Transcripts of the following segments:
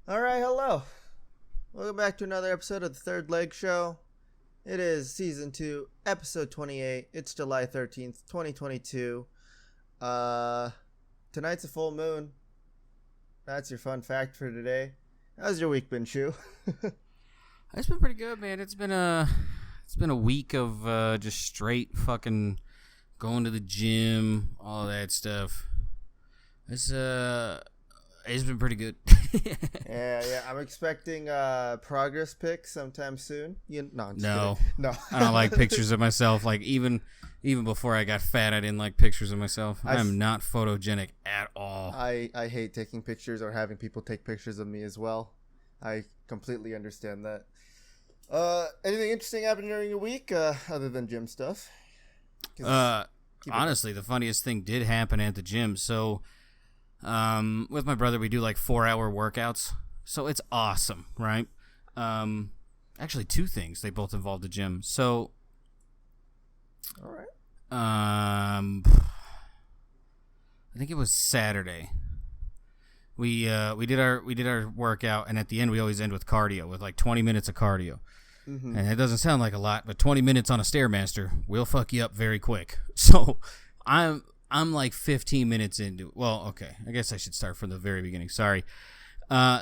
All right, hello. Welcome back to another episode of the Third Leg Show. It is season 2, episode 28. It's July 13th, 2022. Tonight's a full moon. That's your fun fact for today. How's your week been, Shu? It's been pretty good, man. It's been a week of just straight fucking going to the gym, all that stuff. It's been pretty good. Yeah. I'm expecting progress pics sometime soon. No, no. I don't like pictures of myself. Like even before I got fat, I didn't like pictures of myself. I'm not photogenic at all. I hate taking pictures or having people take pictures of me as well. I completely understand that. Anything interesting happened during your week other than gym stuff? Honestly, the funniest thing did happen at the gym. So, with my brother, we do like 4-hour workouts. So it's awesome, right? Actually, two things. They both involve the gym. So, all right. I think it was Saturday. We did our workout, and at the end we always end with cardio, with like 20 minutes of cardio. Mm-hmm. And it doesn't sound like a lot, but 20 minutes on a Stairmaster will fuck you up very quick. So I'm like 15 minutes into. Well, okay, I guess I should start from the very beginning. Sorry.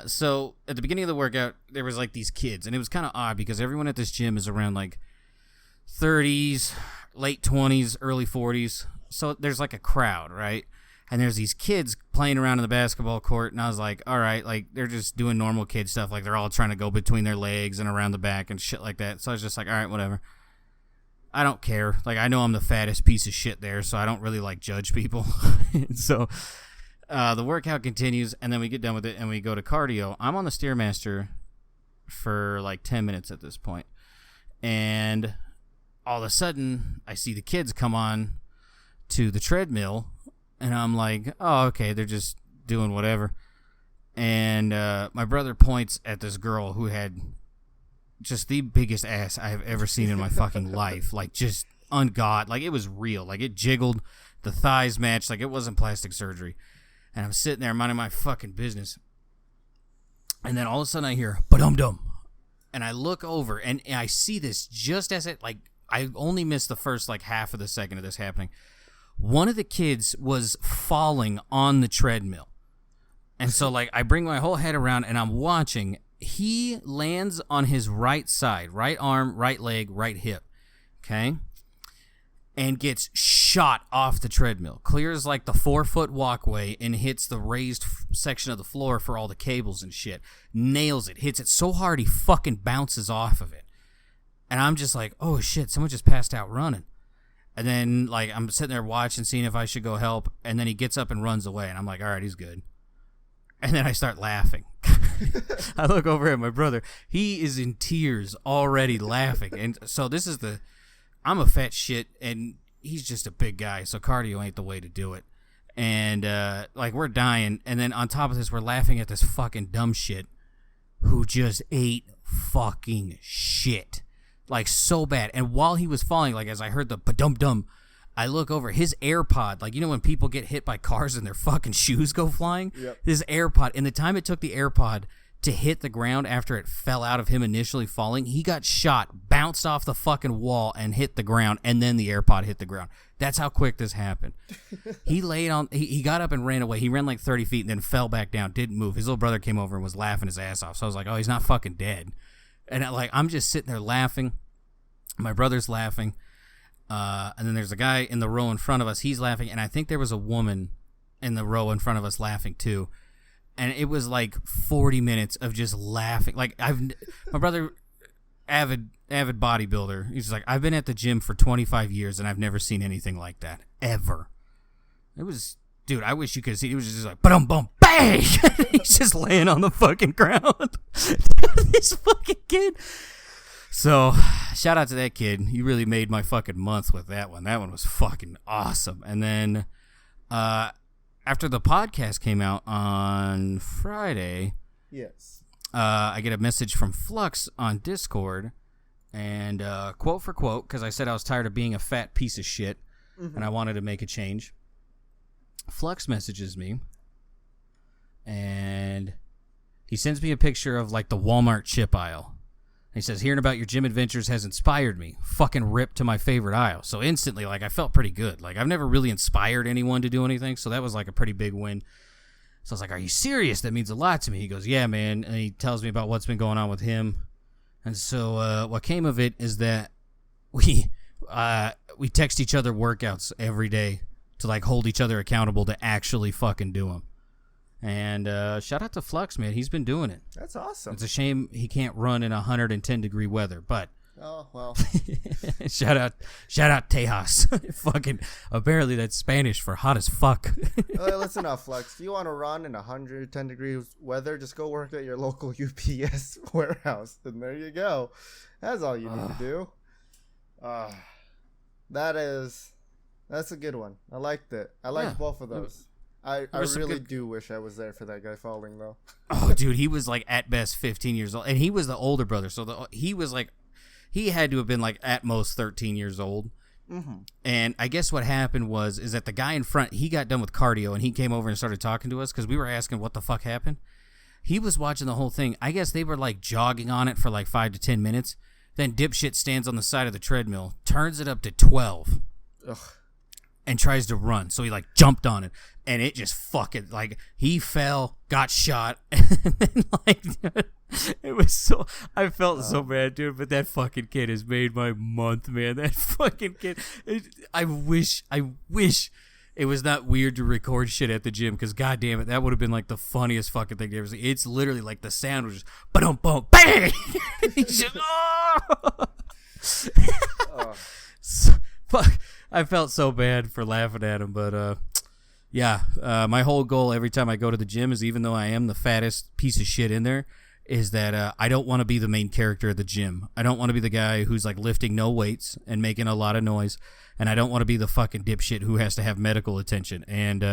So at the beginning of the workout, there was like these kids, and it was kind of odd because everyone at this gym is around like 30s, late 20s, early 40s. So there's like a crowd, right? And there's these kids playing around in the basketball court, and I was like, all right, like, they're just doing normal kid stuff. Like, they're all trying to go between their legs and around the back and shit like that. So I was just like, all right, whatever. I don't care. Like, I know I'm the fattest piece of shit there, so I don't really, like, judge people. So the workout continues, and then we get done with it, and we go to cardio. I'm on the Stairmaster for, like, 10 minutes at this point. And all of a sudden, I see the kids come on to the treadmill. And I'm like, oh, okay, they're just doing whatever. And my brother points at this girl who had just the biggest ass I have ever seen in my fucking life. Like, just ungod. Like, it was real. Like, it jiggled. The thighs matched. Like, it wasn't plastic surgery. And I'm sitting there minding my fucking business. And then all of a sudden I hear, ba-dum-dum. And I look over, and I see this just as it, like, I only missed the first, like, half of the second of this happening. One of the kids was falling on the treadmill. And so, like, I bring my whole head around, and I'm watching. He lands on his right side, right arm, right leg, right hip, okay? And gets shot off the treadmill. Clears, like, the 4-foot walkway and hits the raised section of the floor for all the cables and shit. Nails it. Hits it so hard he fucking bounces off of it. And I'm just like, oh, shit, someone just passed out running. And then, like, I'm sitting there watching, seeing if I should go help. And then he gets up and runs away. And I'm like, all right, he's good. And then I start laughing. I look over at my brother. He is in tears already laughing. And so this is I'm a fat shit, and he's just a big guy. So cardio ain't the way to do it. And, like, we're dying. And then on top of this, we're laughing at this fucking dumb shit who just ate fucking shit. Like, so bad. And while he was falling, like, as I heard the ba-dum-dum, I look over. His AirPod, like, you know when people get hit by cars and their fucking shoes go flying? Yep. His AirPod, in the time it took the AirPod to hit the ground after it fell out of him initially falling, he got shot, bounced off the fucking wall, and hit the ground, and then the AirPod hit the ground. That's how quick this happened. He got up and ran away. He ran like 30 feet and then fell back down, didn't move. His little brother came over and was laughing his ass off. So I was like, oh, he's not fucking dead. And I'm just sitting there laughing. My brother's laughing. And then there's a guy in the row in front of us. He's laughing. And I think there was a woman in the row in front of us laughing too. And it was like 40 minutes of just laughing. Like, my brother, avid bodybuilder. He's like, I've been at the gym for 25 years and I've never seen anything like that. Ever. It was... Dude, I wish you could see. It was just like, ba-dum-bum, bang! He's just laying on the fucking ground. This fucking kid. So, shout out to that kid. You really made my fucking month with that one. That one was fucking awesome. And then, after the podcast came out on Friday, yes, I get a message from Flux on Discord, and quote for quote, because I said I was tired of being a fat piece of shit, and I wanted to make a change. Flux messages me, and He sends me a picture of like the Walmart chip aisle. He says, hearing about your gym adventures has inspired me. Fucking ripped to my favorite aisle. So instantly, like, I felt pretty good. Like, I've never really inspired anyone to do anything, so that was like a pretty big win. So I was like, are you serious? That means a lot to me. He goes, yeah, man. And he tells me about what's been going on with him. And so what came of it is that we text each other workouts every day to, like, hold each other accountable to actually fucking do them. And shout out to Flux, man. He's been doing it. That's awesome. It's a shame he can't run in 110-degree weather, but oh well. shout out Tejas. Fucking apparently that's Spanish for hot as fuck. Listen up, Flux. If you want to run in 110 degrees weather, just go work at your local UPS warehouse, and there you go. That's all you need to do. That's a good one. I liked it. I liked both of those. I really do wish I was there for that guy falling, though. Oh, dude, he was like at best 15 years old, and he was the older brother, so he was like, he had to have been like at most 13 years old. Mm-hmm. And I guess what happened is that the guy in front, he got done with cardio, and he came over and started talking to us because we were asking what the fuck happened. He was watching the whole thing. I guess they were like jogging on it for like 5 to 10 minutes. Then dipshit stands on the side of the treadmill, turns it up to 12. Ugh. And tries to run. So he like jumped on it, and it just fucking, like, he fell, got shot, and then like it was so, I felt so bad, dude, but that fucking kid has made my month, man. That fucking kid, I wish it was not weird to record shit at the gym, because goddamn it, that would have been like the funniest fucking thing to ever see. It's literally like the sound was just ba-dum bum bang. He's just so, fuck. I felt so bad for laughing at him, but my whole goal every time I go to the gym is, even though I am the fattest piece of shit in there, is that I don't want to be the main character of the gym. I don't want to be the guy who's like lifting no weights and making a lot of noise, and I don't want to be the fucking dipshit who has to have medical attention. And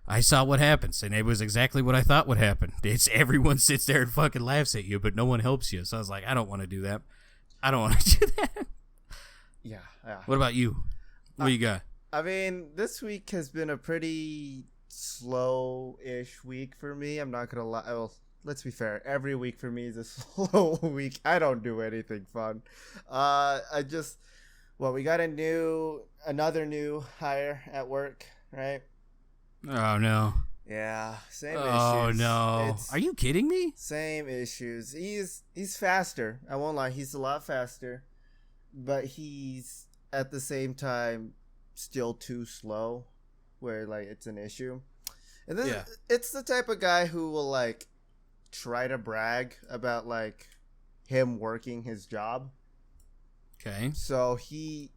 I saw what happens, and it was exactly what I thought would happen. It's everyone sits there and fucking laughs at you, but no one helps you. So I was like, I don't want to do that. I don't want to do that. Yeah. What about you? What you got? I mean, this week has been a pretty slow-ish week for me. I'm not going to lie. Well, let's be fair. Every week for me is a slow week. I don't do anything fun. We got another new hire at work, right? Oh, no. Yeah, same issues. Oh, no. Are you kidding me? Same issues. He's faster. I won't lie. He's a lot faster. But he's, at the same time, still too slow, where like it's an issue. And then it's the type of guy who will like try to brag about like him working his job. Okay. So he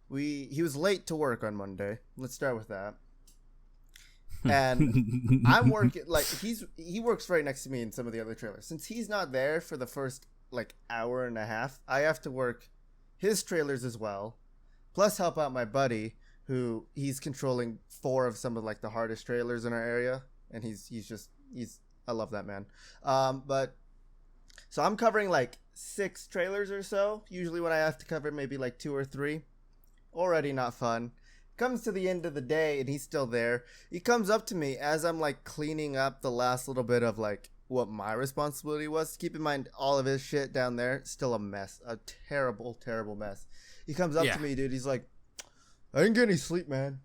was late to work on Monday. Let's start with that. And I'm working like he works right next to me in some of the other trailers. Since he's not there for the first like hour and a half, I have to work his trailers as well. Plus help out my buddy, who he's controlling 4 of some of like the hardest trailers in our area, and he's I love that man. But so I'm covering like 6 trailers or so. Usually when I have to cover maybe like 2 or 3. Already not fun. Comes to the end of the day and he's still there. He comes up to me as I'm like cleaning up the last little bit of like what my responsibility was. Keep in mind all of his shit down there, still a mess, a terrible mess. He comes up to me, dude. He's like, I didn't get any sleep, man.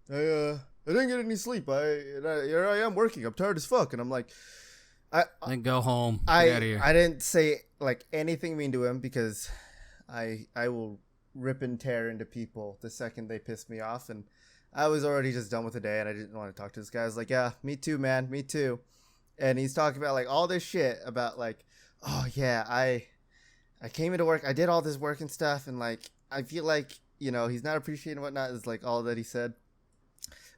I didn't get any sleep. Here I am working. I'm tired as fuck. And I'm like, then go home. Get out of here. I didn't say like anything mean to him, because I will rip and tear into people the second they piss me off. And I was already just done with the day, and I didn't want to talk to this guy. I was like, yeah, me too, man. Me too. And he's talking about like all this shit about like, oh yeah, I came into work. I did all this work and stuff. And like, I feel like, you know, he's not appreciating whatnot is like all that he said.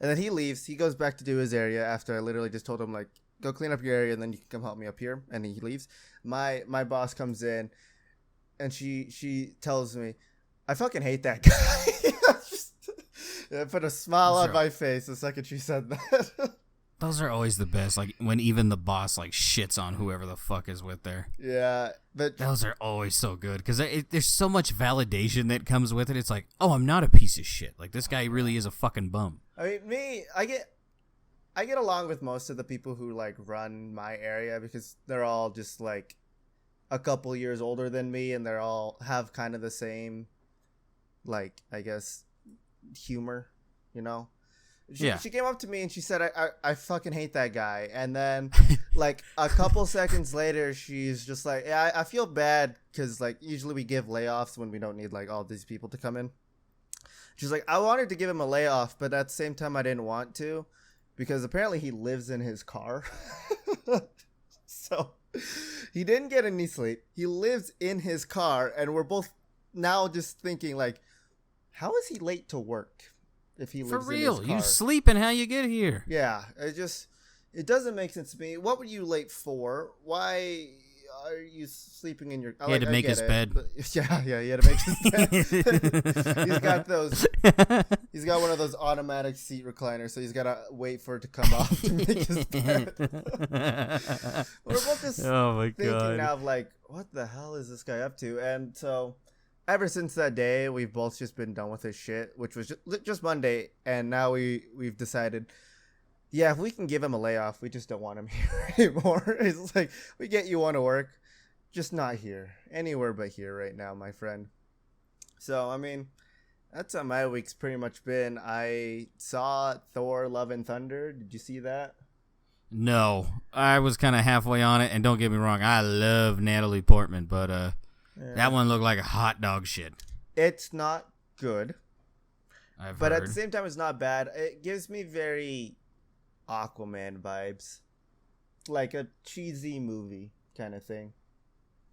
And then he leaves. He goes back to do his area after I literally just told him like, go clean up your area and then you can come help me up here. And he leaves. My boss comes in and she tells me, I fucking hate that guy. I put a smile on my face the second she said that. Those are always the best, like when even the boss like shits on whoever the fuck is with there. Yeah, but those are always so good because there's so much validation that comes with it. It's like, oh, I'm not a piece of shit. Like this guy really is a fucking bum. I mean, I get along with most of the people who like run my area because they're all just like a couple years older than me, and they're all have kind of the same, like, I guess, humor, you know. She came up to me and she said, I fucking hate that guy. And then, like, a couple seconds later, she's just like, yeah, I feel bad because, like, usually we give layoffs when we don't need, like, all these people to come in. She's like, I wanted to give him a layoff, but at the same time, I didn't want to because apparently he lives in his car. So he didn't get any sleep. He lives in his car, and we're both now just thinking, like, how is he late to work? If he lives for real, in his car. you sleeping how you get here. Yeah, it doesn't make sense to me. What were you late for? Why are you sleeping in your? He had to make his bed. Yeah, he had to make his bed. He's got one of those automatic seat recliners, so he's got to wait for it to come off to make his bed. We're both just thinking now of like, what the hell is this guy up to? And so, ever since that day, we've both just been done with his shit, which was just Monday, and now we've decided, yeah, if we can give him a layoff, we just don't want him here anymore. It's like, we get you want to work, just not here. Anywhere but here right now, my friend. So, I mean, that's how my week's pretty much been. I saw Thor, Love and Thunder. Did you see that? No. I was kind of halfway on it, and don't get me wrong, I love Natalie Portman, but yeah. That one looked like a hot dog shit. It's not good. But heard. At the same time, it's not bad. It gives me very Aquaman vibes. Like a cheesy movie kind of thing.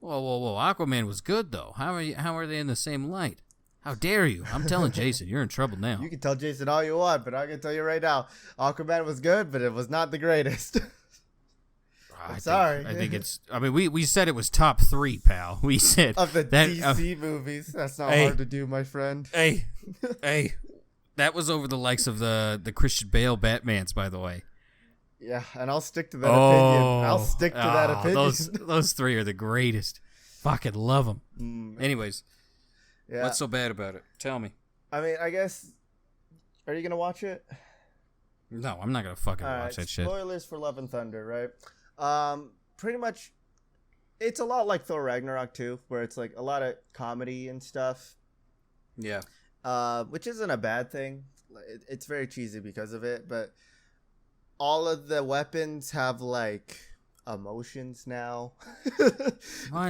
Whoa. Aquaman was good, though. How are they in the same light? How dare you? I'm telling Jason, you're in trouble now. You can tell Jason all you want, but I'm going to tell you right now, Aquaman was good, but it was not the greatest. Sorry. I think it's. I mean, we said it was top 3, pal. We said of the DC movies. That's not hard to do, my friend. Hey, that was over the likes of the Christian Bale Batmans, by the way. Yeah, and I'll stick to that opinion. I'll stick to that opinion. Those 3 are the greatest. Fucking love them. Anyways, what's so bad about it? Tell me. I mean, I guess. Are you gonna watch it? No, I'm not gonna fucking watch that shit. Spoilers for Love and Thunder, right? Pretty much, it's a lot like Thor Ragnarok too, where it's like a lot of comedy and stuff. Yeah. Which isn't a bad thing. It's very cheesy because of it, but all of the weapons have like emotions now.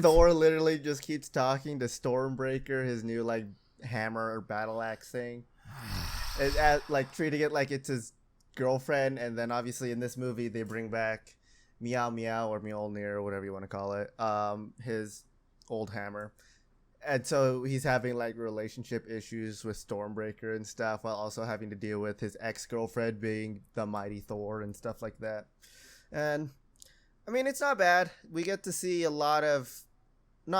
Thor literally just keeps talking to Stormbreaker, his new like hammer or battle axe thing, like treating it like it's his girlfriend. And then obviously in this movie they bring back Meow Meow or Mjolnir or whatever you want to call it, his old hammer. And so he's having like relationship issues with Stormbreaker and stuff, while also having to deal with his ex-girlfriend being the mighty Thor and stuff like that. And I mean, it's not bad. We get to see not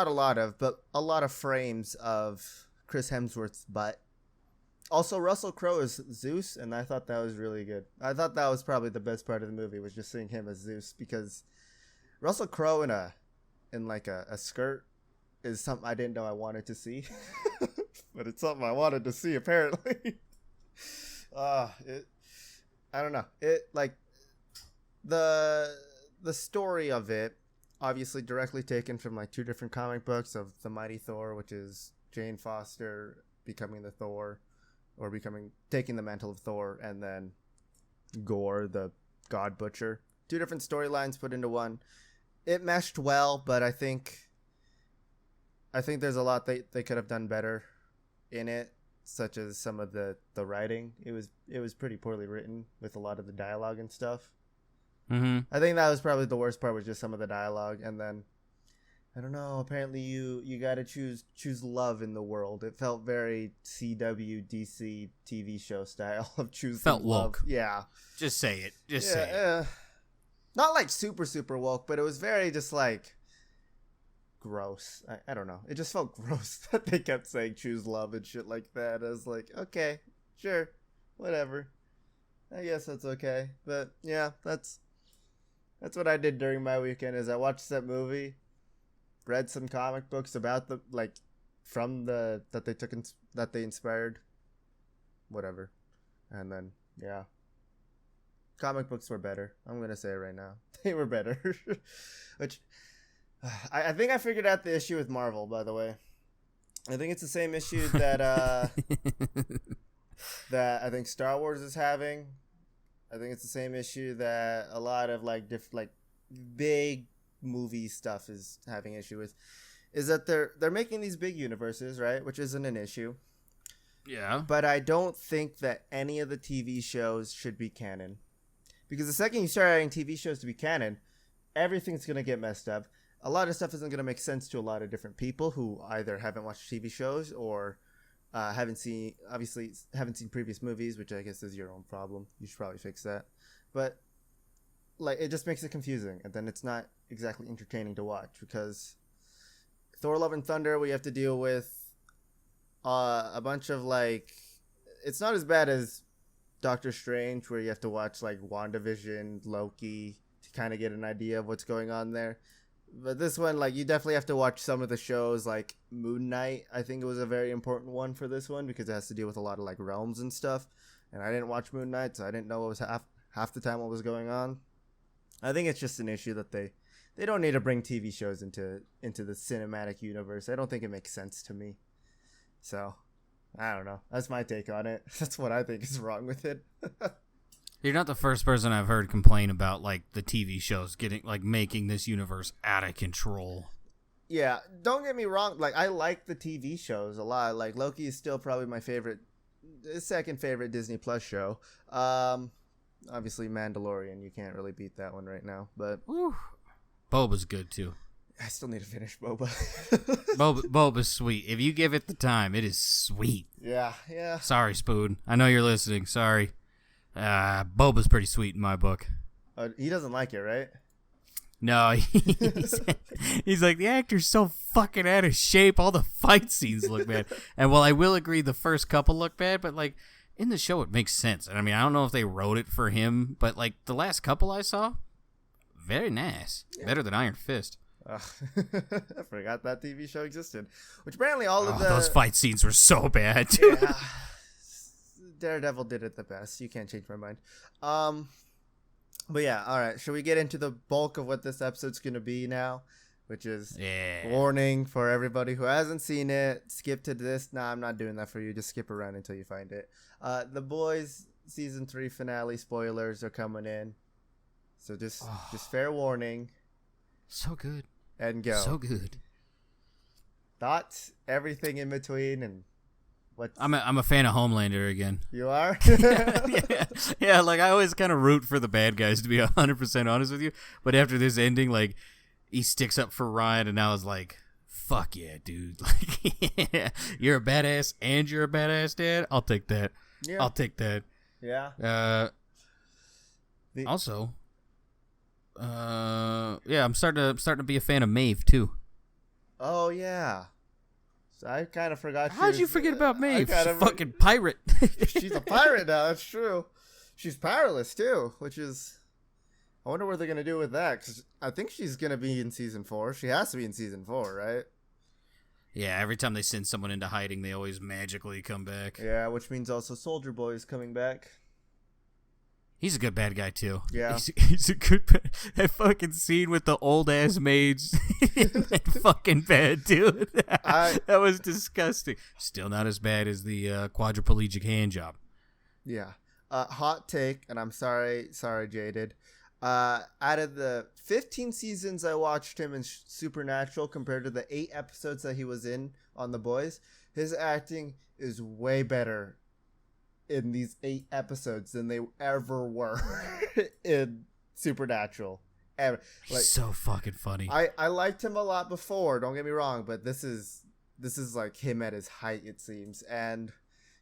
a lot of frames of Chris Hemsworth's butt. Also, Russell Crowe is Zeus, and I thought that was really good. I thought that was probably the best part of the movie, was just seeing him as Zeus, because Russell Crowe in like a skirt is something I didn't know I wanted to see. But it's something I wanted to see, apparently. I don't know. It, like, the story of it, obviously directly taken from like 2 different comic books of the Mighty Thor, which is Jane Foster becoming the Thor, or taking the mantle of Thor, and then Gore, the God Butcher. 2 different storylines put into one. It meshed well, but I think there's a lot they could have done better in it, such as some of the writing. It was pretty poorly written with a lot of the dialogue and stuff. Mm-hmm. I think that was probably the worst part, was just some of the dialogue. And then, I don't know, apparently you gotta choose love in the world. It felt very CW DC TV show style of choosing felt love. Woke. Yeah. Just say it. Say it. Not like super, super woke, but it was very just like gross. I don't know. It just felt gross that they kept saying choose love and shit like that. I was like, okay, sure, whatever. I guess that's okay. But yeah, that's what I did during my weekend. Is I watched that movie, read some comic books about the that they inspired, whatever, and then yeah, comic books were better. I'm gonna say it right now. They were better. Which I think I figured out the issue with Marvel. By the way, I think it's the same issue that that I think Star Wars is having. I think it's the same issue that a lot of like big movie stuff is having issue with. Is that they're making these big universes, right? Which isn't an issue. Yeah. But I don't think that any of the TV shows should be canon. Because the second you start adding TV shows to be canon, everything's going to get messed up. A lot of stuff isn't going to make sense to a lot of different people who either haven't watched TV shows or haven't seen previous movies, which I guess is your own problem. You should probably fix that. But like, it just makes it confusing, and then it's not exactly entertaining to watch, because Thor: Love and Thunder, we have to deal with a bunch of like, it's not as bad as Doctor Strange, where you have to watch like WandaVision, Loki to kind of get an idea of what's going on there. But this one, like, you definitely have to watch some of the shows, like Moon Knight. I think it was a very important one for this one because it has to deal with a lot of like realms and stuff. And I didn't watch Moon Knight, so I didn't know what was half the time what was going on. I think it's just an issue that they don't need to bring TV shows into the cinematic universe. I don't think it makes sense to me. So, I don't know. That's my take on it. That's what I think is wrong with it. You're not the first person I've heard complain about like the TV shows getting like making this universe out of control. Yeah, don't get me wrong. Like, I like the TV shows a lot. Like, Loki is still probably my second favorite Disney Plus show. Obviously Mandalorian, you can't really beat that one right now. But Boba's good too. I still need to finish Boba. Boba's sweet. If you give it the time, it is sweet. Yeah. Sorry, Spoon. I know you're listening. Sorry. Boba's pretty sweet in my book. He doesn't like it, right? No, he's like, the actor's so fucking out of shape. All the fight scenes look bad. And while I will agree the first couple look bad, but like in the show it makes sense. And I mean, I don't know if they wrote it for him, but like the last couple I saw, very nice. Yeah. Better than Iron Fist. I forgot that TV show existed. Which apparently all of those fight scenes were so bad, too. Yeah. Daredevil did it the best. You can't change my mind. But yeah, all right. Should we get into the bulk of what this episode's going to be now? Which is warning for everybody who hasn't seen it. Skip to this. Nah, I'm not doing that for you. Just skip around until you find it. The Boys season 3 finale spoilers are coming in. So just fair warning. So good. And go. So good. Thoughts, everything in between, and what? I'm a fan of Homelander again. You are? yeah, like I always kind of root for the bad guys, to be 100% honest with you. But after this ending, like, he sticks up for Ryan, and now is like, fuck yeah, dude. Like, yeah, you're a badass and you're a badass dad. I'll take that. Yeah. I'll take that. Yeah. Also, yeah, I'm starting to be a fan of Maeve too. Oh yeah. So I kind of forgot. How'd you forget about Maeve? She's a fucking pirate. She's a pirate now. That's true. She's powerless too, which is. I wonder what they're gonna do with that, because I think she's gonna be in season 4. She has to be in season 4, right? Yeah. Every time they send someone into hiding, they always magically come back. Yeah, which means also Soldier Boy is coming back. He's a good bad guy too. Yeah, he's a good. That fucking scene with the old ass maids, that fucking bad, dude. That was disgusting. Still not as bad as the quadriplegic hand job. Yeah. Hot take, and I'm sorry, Jaded. Out of the 15 seasons I watched him in Supernatural compared to the 8 episodes that he was in on The Boys, his acting is way better in these 8 episodes than they ever were in Supernatural. Ever. Like, he's so fucking funny. I liked him a lot before, don't get me wrong, but this is like him at his height, it seems. And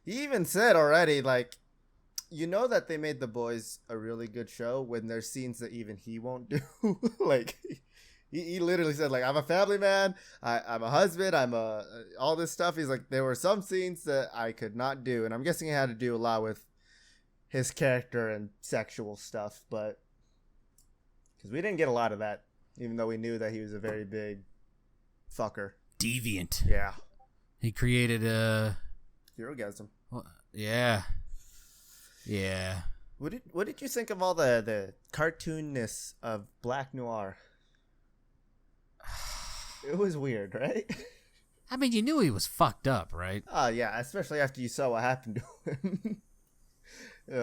he even said already, like, you know that they made The Boys a really good show when there's scenes that even he won't do. Like, he literally said, like, I'm a family man, I'm a husband, all this stuff. He's like, there were some scenes that I could not do, and I'm guessing it had to do a lot with his character and sexual stuff, but because we didn't get a lot of that, even though we knew that he was a very big fucker. Deviant. Yeah. He created Eurogasm. Yeah. Yeah. What did you think of all the cartoonness of Black Noir? It was weird, right? I mean, you knew he was fucked up, right? Oh yeah, especially after you saw what happened to him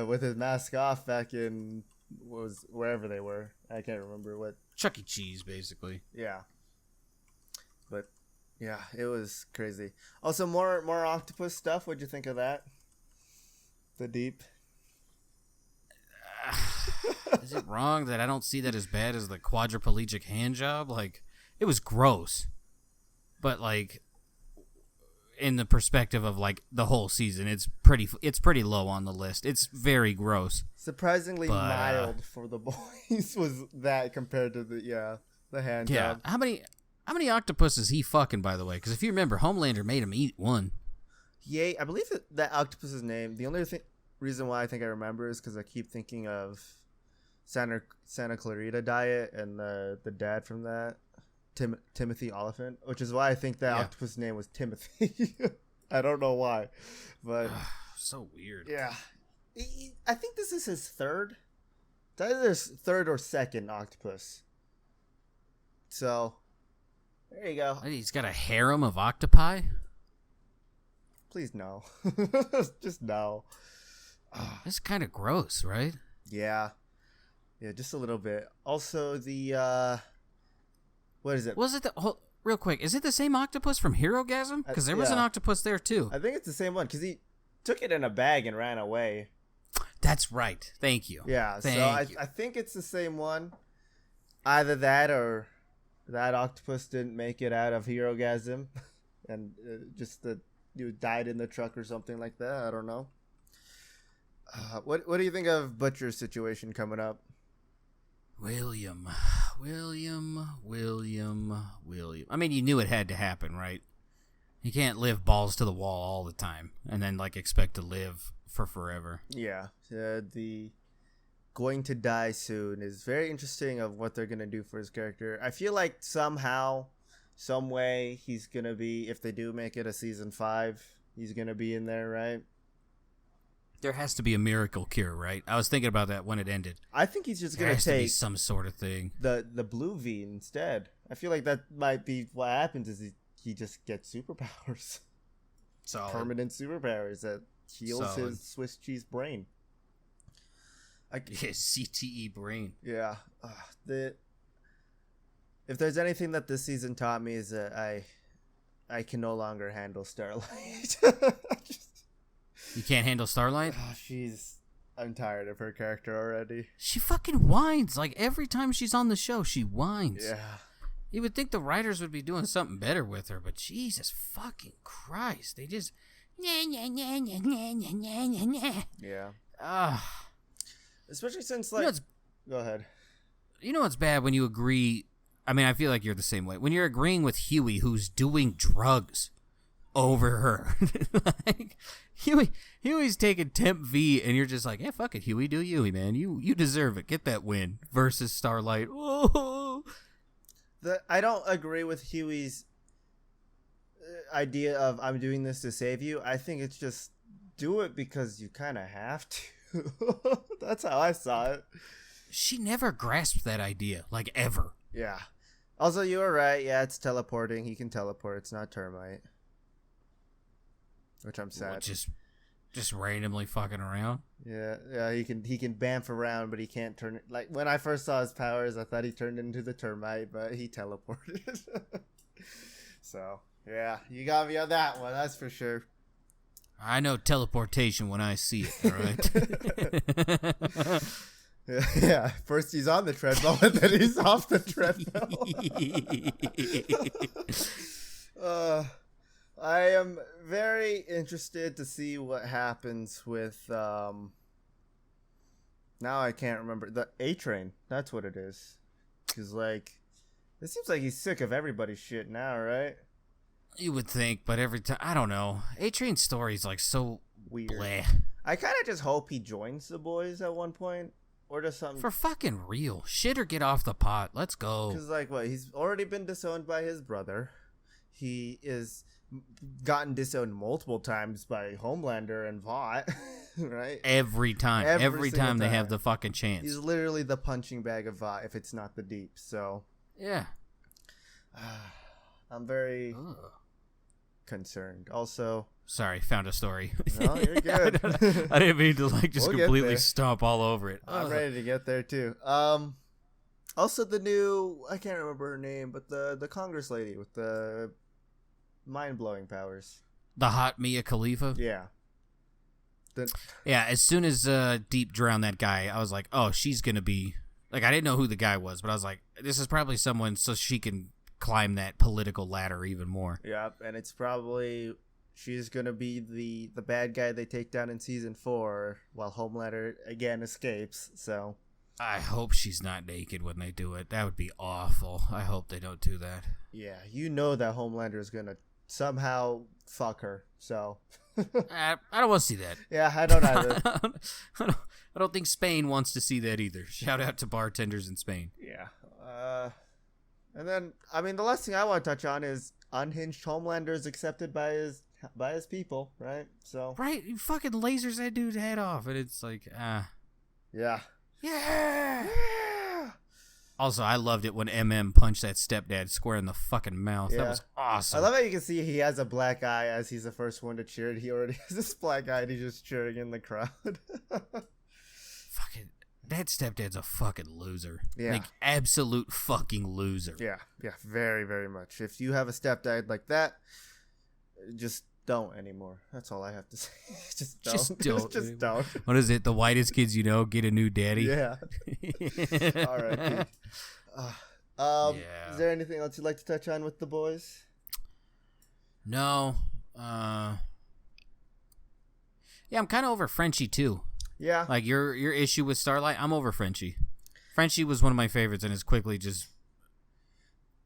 with his mask off back in wherever they were. I can't remember what. Chuck E. Cheese, basically. Yeah, but yeah, it was crazy. Also, more octopus stuff. What'd you think of that? The Deep. Is it wrong that I don't see that as bad as the quadriplegic hand job? Like, it was gross, but like, in the perspective of like the whole season, it's pretty low on the list. It's very gross. Surprisingly mild for the boys was that compared to the hand job. How many octopuses he fucking, by the way? Because if you remember, Homelander made him eat one. Yeah, I believe that octopus's name. The only reason why I think I remember is because I keep thinking of Santa Clarita Diet and the dad from that, Timothy Oliphant, which is why I think that octopus name was Timothy. I don't know why, but so weird. Yeah, I think this is his third. It's either his third or second octopus. So there you go. He's got a harem of octopi. Please no, just no. That's kind of gross, right? Yeah, just a little bit. Also, the what is it? Was it real quick? Is it the same octopus from Herogasm? Because there was an octopus there too. I think it's the same one because he took it in a bag and ran away. That's right. Thank you. Yeah, I think it's the same one. Either that or that octopus didn't make it out of Herogasm, and just died in the truck or something like that. I don't know. What do you think of Butcher's situation coming up? William. I mean, you knew it had to happen, right? You can't live balls to the wall all the time and then like expect to live for forever. Yeah, the going to die soon is very interesting of what they're gonna do for his character. I feel like somehow, some way, he's gonna be, if they do make it a season 5, he's gonna be in there, right? There has to be a miracle cure, right? I was thinking about that when it ended. I think he's just going to take some sort of thing. The blue V instead. I feel like that might be what happens is he just gets superpowers. Solid. Permanent superpowers that heals his Swiss cheese brain. CTE brain. Yeah. If there's anything that this season taught me is that I can no longer handle Starlight. You can't handle Starlight? Oh, I'm tired of her character already. She fucking whines. Like, every time she's on the show, she whines. Yeah. You would think the writers would be doing something better with her, but Jesus fucking Christ. They just... Yeah. Especially since, like... Go ahead. You know what's bad when you agree... I mean, I feel like you're the same way. When you're agreeing with Huey, who's doing drugs over her. Like, Huey's taking Temp V, and you're just like, yeah, fuck it, Huey, do Huey, man. You deserve it. Get that win. Versus Starlight. Oh. I don't agree with Huey's idea of I'm doing this to save you. I think it's just do it because you kind of have to. That's how I saw it. She never grasped that idea, like, ever. Yeah. Also, you were right. Yeah, it's teleporting. He can teleport. It's not termite. Which I'm sad. Well, just randomly fucking around. Yeah. He can bamf around, but he can't turn it. Like when I first saw his powers, I thought he turned into the termite, but he teleported. So yeah, you got me on that one. That's for sure. I know teleportation when I see it. All right. Yeah. First he's on the treadmill, and then he's off the treadmill. I am very interested to see what happens with now I can't remember the A-Train. That's what it is. Cause like it seems like he's sick of everybody's shit now, right? You would think, but every time I don't know. A-Train's story is like so weird. Bleh. I kind of just hope he joins the boys at one point. Or does something for fucking real. Shit or get off the pot. Let's go. Cause like what? He's already been disowned by his brother. He is gotten disowned multiple times by Homelander and Vought, right? Every time they have the fucking chance. He's literally the punching bag of Vought if it's not the Deep. So yeah, I'm very concerned. Also, sorry, found a story. No, you're good. I didn't mean to just We'll completely stomp all over it. I'm ready to get there too. Also the new, I can't remember her name, but the Congress lady with the mind-blowing powers. The hot Mia Khalifa? Yeah. Yeah, as soon as Deep drowned that guy, I was like, oh, she's going to be... Like, I didn't know who the guy was, but I was like, this is probably someone so she can climb that political ladder even more. Yeah, and it's probably... She's going to be the bad guy they take down in season 4 while Homelander again escapes, so... I hope she's not naked when they do it. That would be awful. I hope they don't do that. Yeah, you know that Homelander is going to somehow fuck her, so... I don't want to see that. Yeah, I don't either. I don't think Spain wants to see that either. Shout out to bartenders in Spain. Yeah. And then, I mean, the last thing I want to touch on is unhinged Homelander is accepted by his people, right? So right, he fucking lasers that dude's head off, and it's like, yeah. Yeah. Also, I loved it when MM punched that stepdad square in the fucking mouth. Yeah. That was awesome. I love how you can see he has a black eye as he's the first one to cheer. He already has this black eye and he's just cheering in the crowd. Fucking, that stepdad's a fucking loser. Yeah. Like, absolute fucking loser. Yeah, very, very much. If you have a stepdad like that, just don't anymore. That's all I have to say. Just don't. Just don't. What is it? The whitest kids you know get a new daddy? Yeah. All right. Is there anything else you'd like to touch on with the boys? No. Yeah, I'm kind of over Frenchie too. Yeah. Like your issue with Starlight, I'm over Frenchie. Frenchie was one of my favorites and has quickly just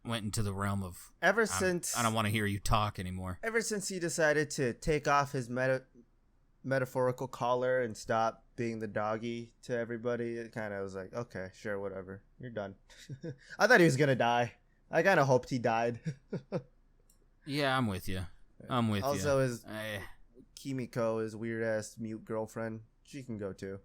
went into the realm of I don't want to hear you talk anymore. Ever since he decided to take off his metaphorical collar and stop being the doggy to everybody, it kind of was like, okay, sure, whatever, you're done. I thought he was gonna die. I kind of hoped he died. Yeah, I'm with you. Also, his Kimiko, his weird ass mute girlfriend, she can go too.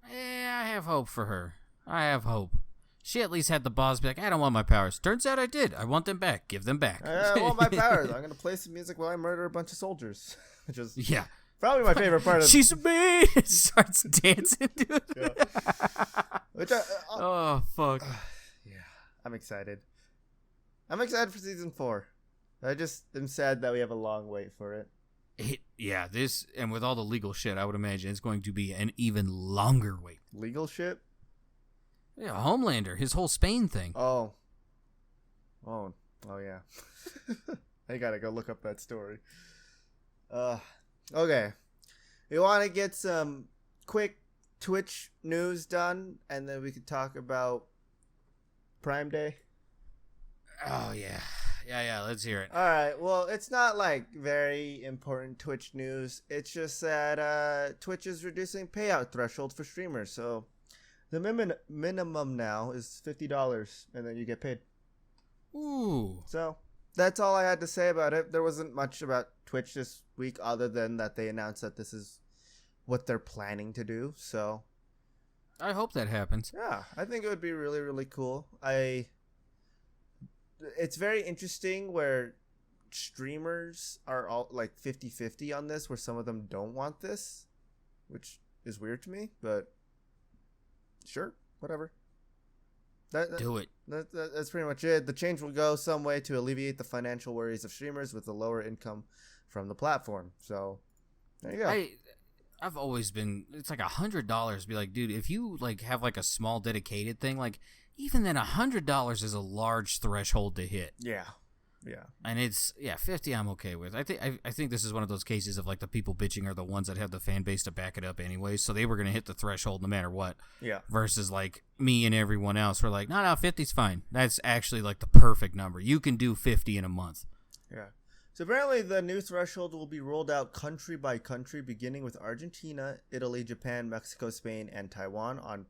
Yeah, I have hope for her. I have hope. She at least had the balls to be like, I don't want my powers. Turns out I did. I want them back. Give them back. I want my powers. I'm going to play some music while I murder a bunch of soldiers. Which is yeah. Probably my favorite part of She's me! Starts dancing, dude. Yeah. Oh, fuck. Yeah. I'm excited. I'm excited for season 4. I just am sad that we have a long wait for it. This, and with all the legal shit, I would imagine it's going to be an even longer wait. Legal shit? Yeah, Homelander, his whole Spain thing. Oh, yeah. I gotta go look up that story. Okay. We want to get some quick Twitch news done, and then we could talk about Prime Day. Oh, yeah. Yeah, let's hear it. All right, well, it's not like very important Twitch news. It's just that Twitch is reducing payout threshold for streamers, so... The minimum now is $50, and then you get paid. Ooh. So, that's all I had to say about it. There wasn't much about Twitch this week other than that they announced that this is what they're planning to do. So, I hope that happens. Yeah, I think it would be really, really cool. It's very interesting where streamers are all like 50-50 on this, where some of them don't want this, which is weird to me, but... Sure, whatever. Do it. That's pretty much it. The change will go some way to alleviate the financial worries of streamers with a lower income from the platform. So, there you go. I've always been, it's like $100. Be like, dude, if you like have like a small dedicated thing, like even then $100 is a large threshold to hit. Yeah. And it's 50 I'm okay with. I think this is one of those cases of like the people bitching are the ones that have the fan base to back it up anyway, so they were going to hit the threshold no matter what. Yeah. Versus like me and everyone else were like, no, 50's fine. That's actually like the perfect number. You can do 50 in a month. Yeah. So apparently the new threshold will be rolled out country by country, beginning with Argentina, Italy, Japan, Mexico, Spain, and Taiwan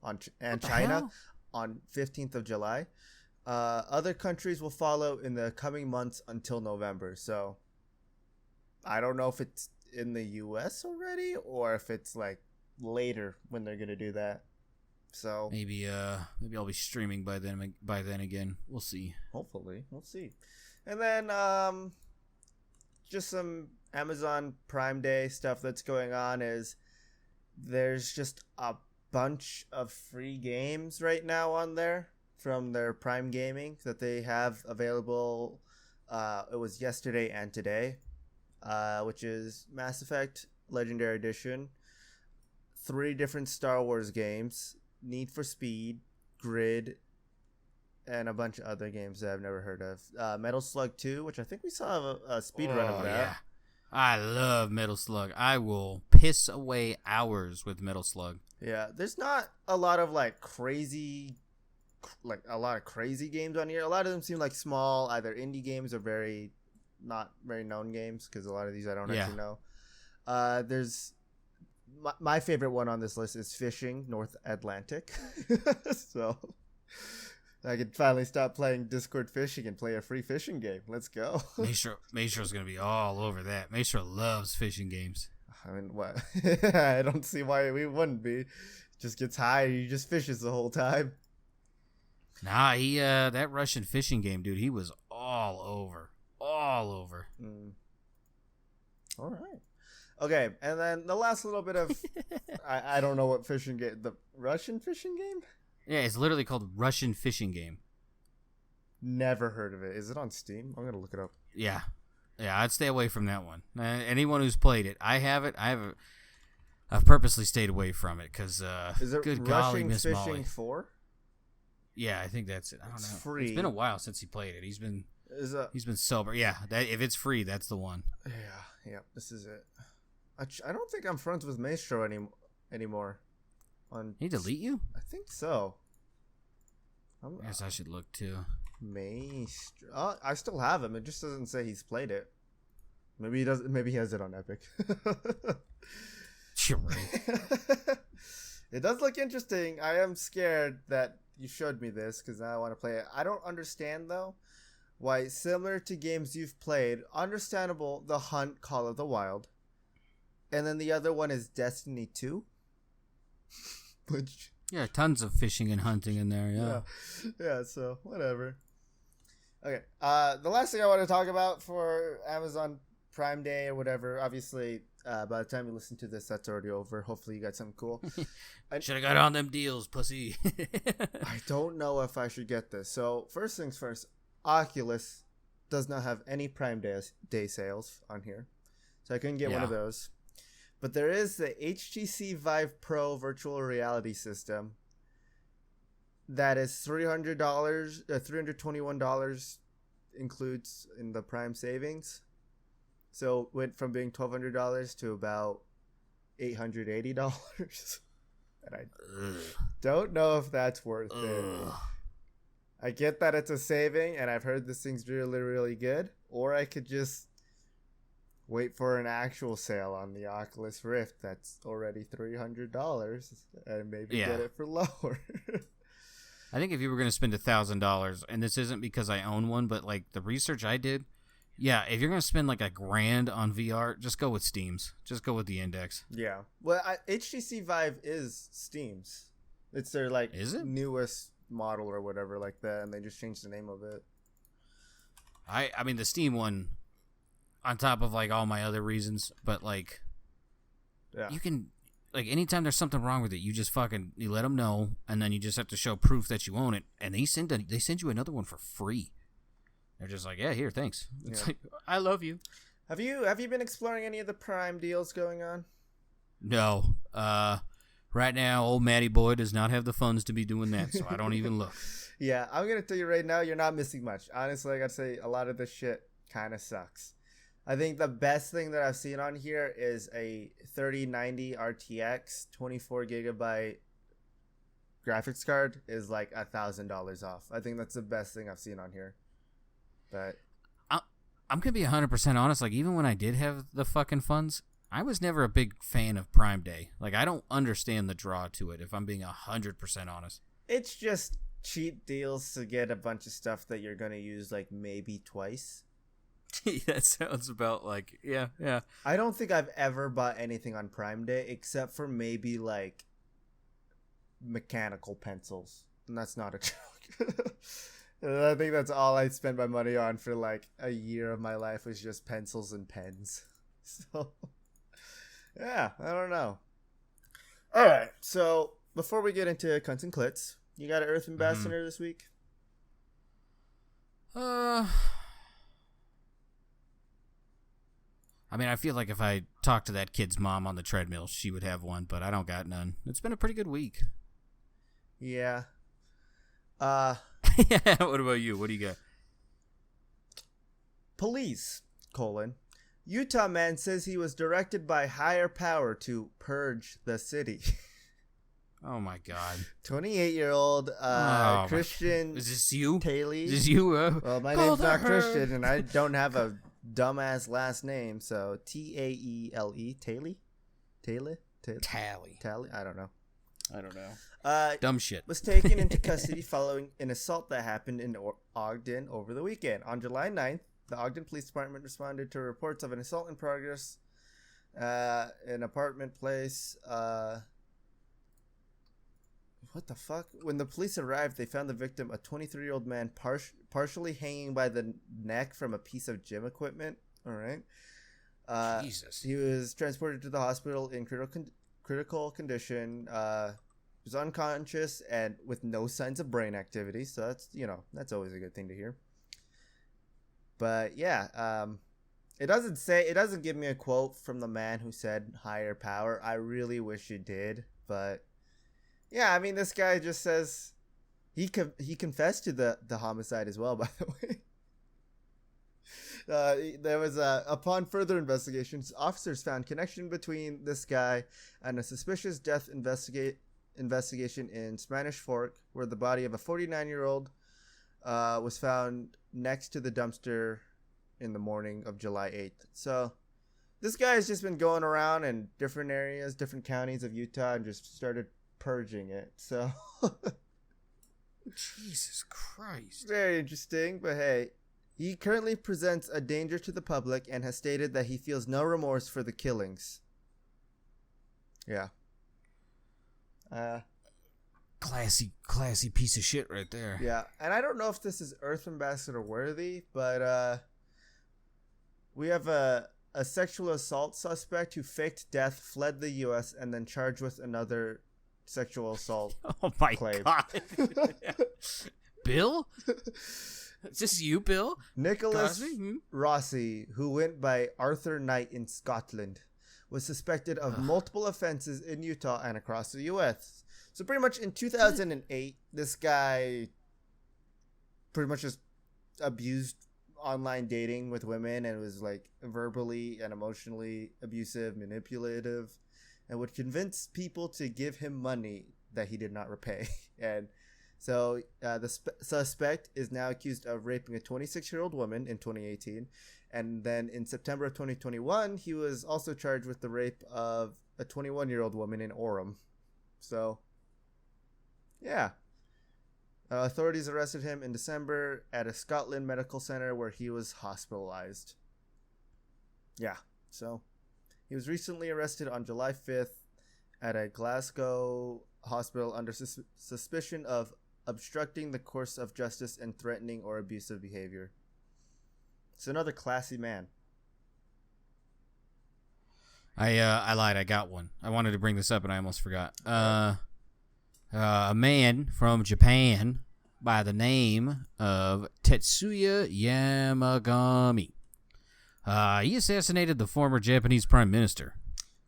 and China on 15th of July. Other countries will follow in the coming months until November. So I don't know if it's in the US already or if it's like later when they're gonna do that. So maybe I'll be streaming by then again. We'll see. Hopefully, we'll see. And then just some Amazon Prime Day stuff that's going on is there's just a bunch of free games right now on there from their Prime Gaming that they have available. It was yesterday and today, which is Mass Effect Legendary Edition, 3 different Star Wars games, Need for Speed, Grid, and a bunch of other games that I've never heard of. Metal Slug 2, which I think we saw a speed run of that. Yeah. I love Metal Slug. I will piss away hours with Metal Slug. Yeah, there's not a lot of crazy games on here. A lot of them seem like small, either indie games or not very known games, because a lot of these I don't actually know. There's my favorite one on this list is Fishing North Atlantic. So I could finally stop playing Discord Fishing and play a free fishing game. Let's go. Maestro's going to be all over that. Maestro loves fishing games. I mean, what? I don't see why we wouldn't be. Just gets high and he just fishes the whole time. Nah, he that Russian fishing game, dude, he was all over. All right. Okay, and then the last little bit of I don't know what fishing game, the Russian fishing game? Yeah, it's literally called Russian Fishing Game. Never heard of it. Is it on Steam? I'm gonna look it up. Yeah, I'd stay away from that one. Anyone who's played it, I have it. I've purposely stayed away from it because is it good Russian golly, Miss Fishing Molly. 4? Yeah, I think that's it. I don't know. Free. It's been a while since he played it. He's been sober. Yeah, if it's free, that's the one. Yeah. This is it. I don't think I'm friends with Maestro anymore. He delete you? I think so. I guess I should look too. Maestro. I still have him. It just doesn't say he's played it. Maybe he does. Maybe he has it on Epic. You're right. It does look interesting. I am scared that you showed me this because now I want to play it. I don't understand though why, similar to games you've played, understandable, The Hunt, Call of the Wild, and then the other one is Destiny 2. Which tons of fishing and hunting in there. Yeah. So whatever. Okay. The last thing I want to talk about for Amazon Prime Day or whatever, obviously, by the time you listen to this, that's already over. Hopefully you got something cool. Should have got on them deals, pussy. I don't know if I should get this. So first things first, Oculus does not have any Prime Day sales on here. So I couldn't get one of those. But there is the HTC Vive Pro virtual reality system that is $300, $321 includes in the Prime savings. So it went from being $1,200 to about $880. And I don't know if that's worth it. I get that it's a saving, and I've heard this thing's really, really good. Or I could just wait for an actual sale on the Oculus Rift that's already $300 and maybe get it for lower. I think if you were going to spend $1,000, and this isn't because I own one, but like the research I did, if you're going to spend like $1,000 on VR, just go with Steam's. Just go with the Index. Yeah. Well, HTC Vive is Steam's. It's their newest model or whatever like that, and they just changed the name of it. I mean the Steam one, on top of like all my other reasons, but like, you can, like, anytime there's something wrong with it, you just you let them know, and then you just have to show proof that you own it, and they send you another one for free. They're just like, here, thanks. It's like, I love you. Have you been exploring any of the Prime deals going on? No. Right now, old Matty boy does not have the funds to be doing that, so I don't even look. Yeah, I'm gonna tell you right now, you're not missing much. Honestly, I gotta say, a lot of this shit kind of sucks. I think the best thing that I've seen on here is a 3090 RTX 24 gigabyte graphics card is like $1,000 off. I think that's the best thing I've seen on here. But I'm gonna be 100% honest. Like, even when I did have the fucking funds, I was never a big fan of Prime Day. Like, I don't understand the draw to it, if I'm being 100% honest. It's just cheap deals to get a bunch of stuff that you're gonna use like maybe twice. That sounds about like yeah. I don't think I've ever bought anything on Prime Day except for maybe like mechanical pencils, and that's not a joke. I think that's all I spent my money on for like a year of my life was just pencils and pens. So yeah, I don't know. All right, so before we get into cunts and clits, you got an Earth Ambassador this week? I mean, I feel like if I talked to that kid's mom on the treadmill, she would have one, but I don't got none. It's been a pretty good week. Yeah. Yeah, what about you? What do you got? Police, Utah man says he was directed by higher power to purge the city. Oh my God. 28-year-old Christian. Is this you? Taylor. Is this you? Well, my name's not Christian, and I don't have a dumbass last name, so Taele. Taylor? Tally? I don't know. Dumb shit. Was taken into custody following an assault that happened in Ogden over the weekend. On July 9th, the Ogden Police Department responded to reports of an assault in progress in apartment place. What the fuck? When the police arrived, they found the victim, a 23-year-old man, partially hanging by the neck from a piece of gym equipment. All right. Jesus. He was transported to the hospital in critical condition. Was unconscious and with no signs of brain activity. So that's always a good thing to hear. But yeah, it doesn't give me a quote from the man who said higher power. I really wish it did, but yeah, I mean, this guy just says he confessed to the homicide as well, by the way. There was upon further investigations, officers found connection between this guy and a suspicious death investigation in Spanish Fork, where the body of a 49-year-old was found next to the dumpster in the morning of July 8th. So this guy has just been going around in different areas, different counties of Utah, and just started purging it. So Jesus Christ. Very interesting, but hey, he currently presents a danger to the public and has stated that he feels no remorse for the killings. Yeah. Classy piece of shit right there. Yeah, and I don't know if this is Earth Ambassador worthy, but we have a sexual assault suspect who faked death, fled the U.S., and then charged with another sexual assault. Oh my claim. God. Bill? Is this you, Bill? Nicholas Rossi, who went by Arthur Knight in Scotland, was suspected of multiple offenses in Utah and across the U.S. So pretty much in 2008, this guy pretty much just abused online dating with women and was like verbally and emotionally abusive, manipulative, and would convince people to give him money that he did not repay. And so the suspect is now accused of raping a 26-year-old woman in 2018. And then in September of 2021, he was also charged with the rape of a 21-year-old woman in Orem. So, yeah. Authorities arrested him in December at a Scotland medical center where he was hospitalized. Yeah, so he was recently arrested on July 5th at a Glasgow hospital under suspicion of obstructing the course of justice and threatening or abusive behavior. It's another classy man. I lied. I got one. I wanted to bring this up and I almost forgot. A man from Japan by the name of Tetsuya Yamagami. He assassinated the former Japanese prime minister.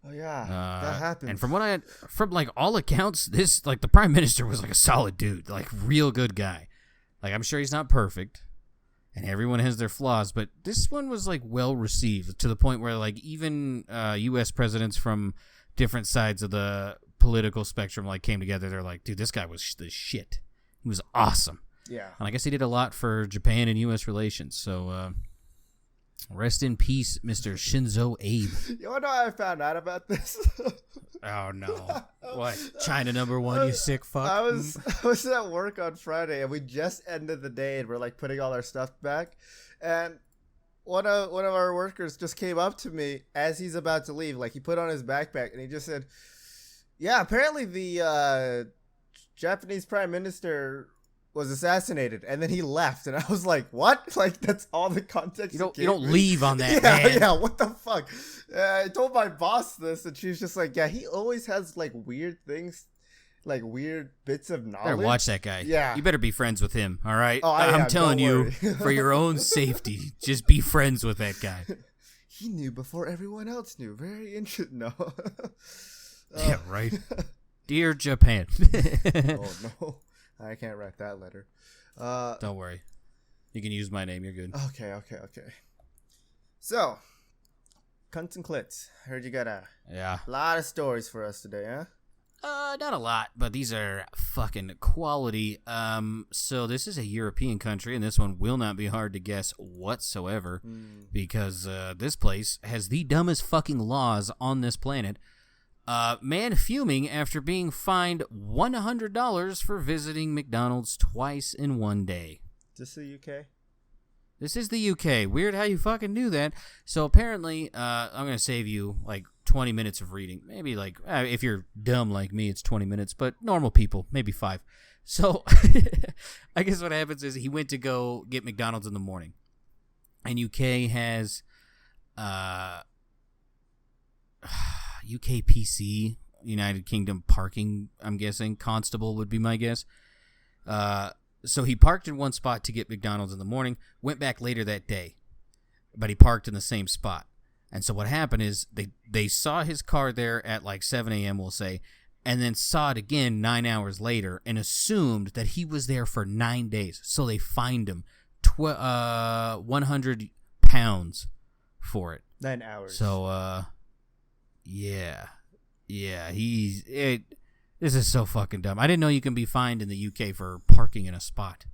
Oh yeah, that happened. And from like all accounts, this like the prime minister was like a solid dude, like real good guy. Like I'm sure he's not perfect, and everyone has their flaws, but this one was like well received to the point where like even U.S. presidents from different sides of the political spectrum like came together. They're like, dude, this guy was the shit. He was awesome. Yeah. And I guess he did a lot for Japan and U.S. relations. So Rest in peace, Mr. Shinzo Abe. You wanna know how I found out about this? Oh no! What? China #1, you sick fuck. I was at work on Friday, and we just ended the day, and we're like putting all our stuff back, and one of our workers just came up to me as he's about to leave. Like, he put on his backpack, and he just said, "Yeah, apparently the Japanese Prime Minister was assassinated," and then he left, and I was like, "What?" Like, that's all the context. You don't leave on that. Yeah, man. yeah. What the fuck? I told my boss this, and she's just like, "Yeah, he always has like weird things, like weird bits of knowledge." Better watch that guy. Yeah, you better be friends with him. All right. Oh, I'm telling you, for your own safety, just be friends with that guy. He knew before everyone else knew. Very interesting. No. Yeah, right. Dear Japan. Oh no. I can't write that letter. Don't worry. You can use my name. You're good. Okay. So, cunts and clits. Heard you got a lot of stories for us today, huh? Not a lot, but these are fucking quality. So this is a European country, and this one will not be hard to guess whatsoever, because this place has the dumbest fucking laws on this planet. Man fuming after being fined $100 for visiting McDonald's twice in one day. Is this the UK? This is the UK. Weird how you fucking knew that. So apparently, I'm going to save you like 20 minutes of reading. Maybe like, if you're dumb like me, it's 20 minutes, but normal people, maybe 5. So I guess what happens is he went to go get McDonald's in the morning. And UK has... UKPC, United Kingdom parking, I'm guessing. Constable would be my guess. So he parked in one spot to get McDonald's in the morning, went back later that day, but he parked in the same spot. And so what happened is they saw his car there at like 7 a.m., we'll say, and then saw it again 9 hours later and assumed that he was there for 9 days. So they fined him 100 pounds for it. 9 hours. So, yeah, this is so fucking dumb. I didn't know you can be fined in the UK for parking in a spot.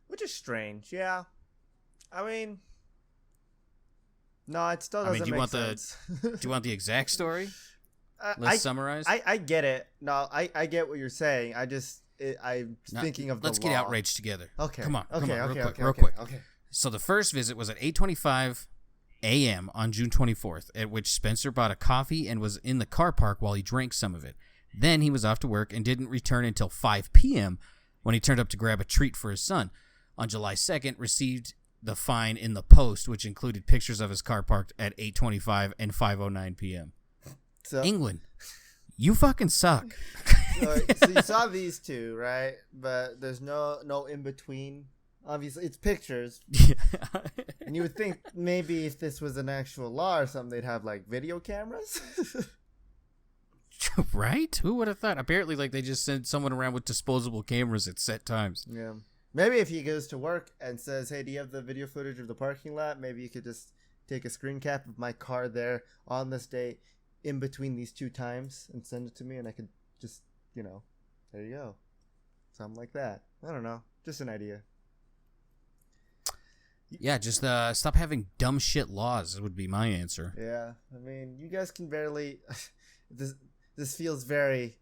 Which is strange, yeah. I mean, no, it still doesn't make sense. Do you want the exact story? Let's summarize. I get it. No, I get what you're saying. I'm thinking of the Let's law. get outraged together. Okay. Come on, real Okay. quick. So the first visit was at 8:25 a.m. on June 24th, at which Spencer bought a coffee and was in the car park while he drank some of it. Then he was off to work and didn't return until 5 p.m. when he turned up to grab a treat for his son. On July 2nd, received the fine in the post, which included pictures of his car parked at 8:25 and 5:09 p.m. So, England, you fucking suck. So you saw these two, right? But there's no in between. Obviously, it's pictures. And you would think maybe if this was an actual law or something, they'd have like video cameras. Right? Who would have thought? Apparently, like, they just send someone around with disposable cameras at set times. Yeah. Maybe if he goes to work and says, "Hey, do you have the video footage of the parking lot?" Maybe you could just take a screen cap of my car there on this day in between these two times and send it to me, and I could just, there you go. Something like that. I don't know. Just an idea. Yeah, just stop having dumb shit laws would be my answer. Yeah, I mean, you guys can barely... This feels very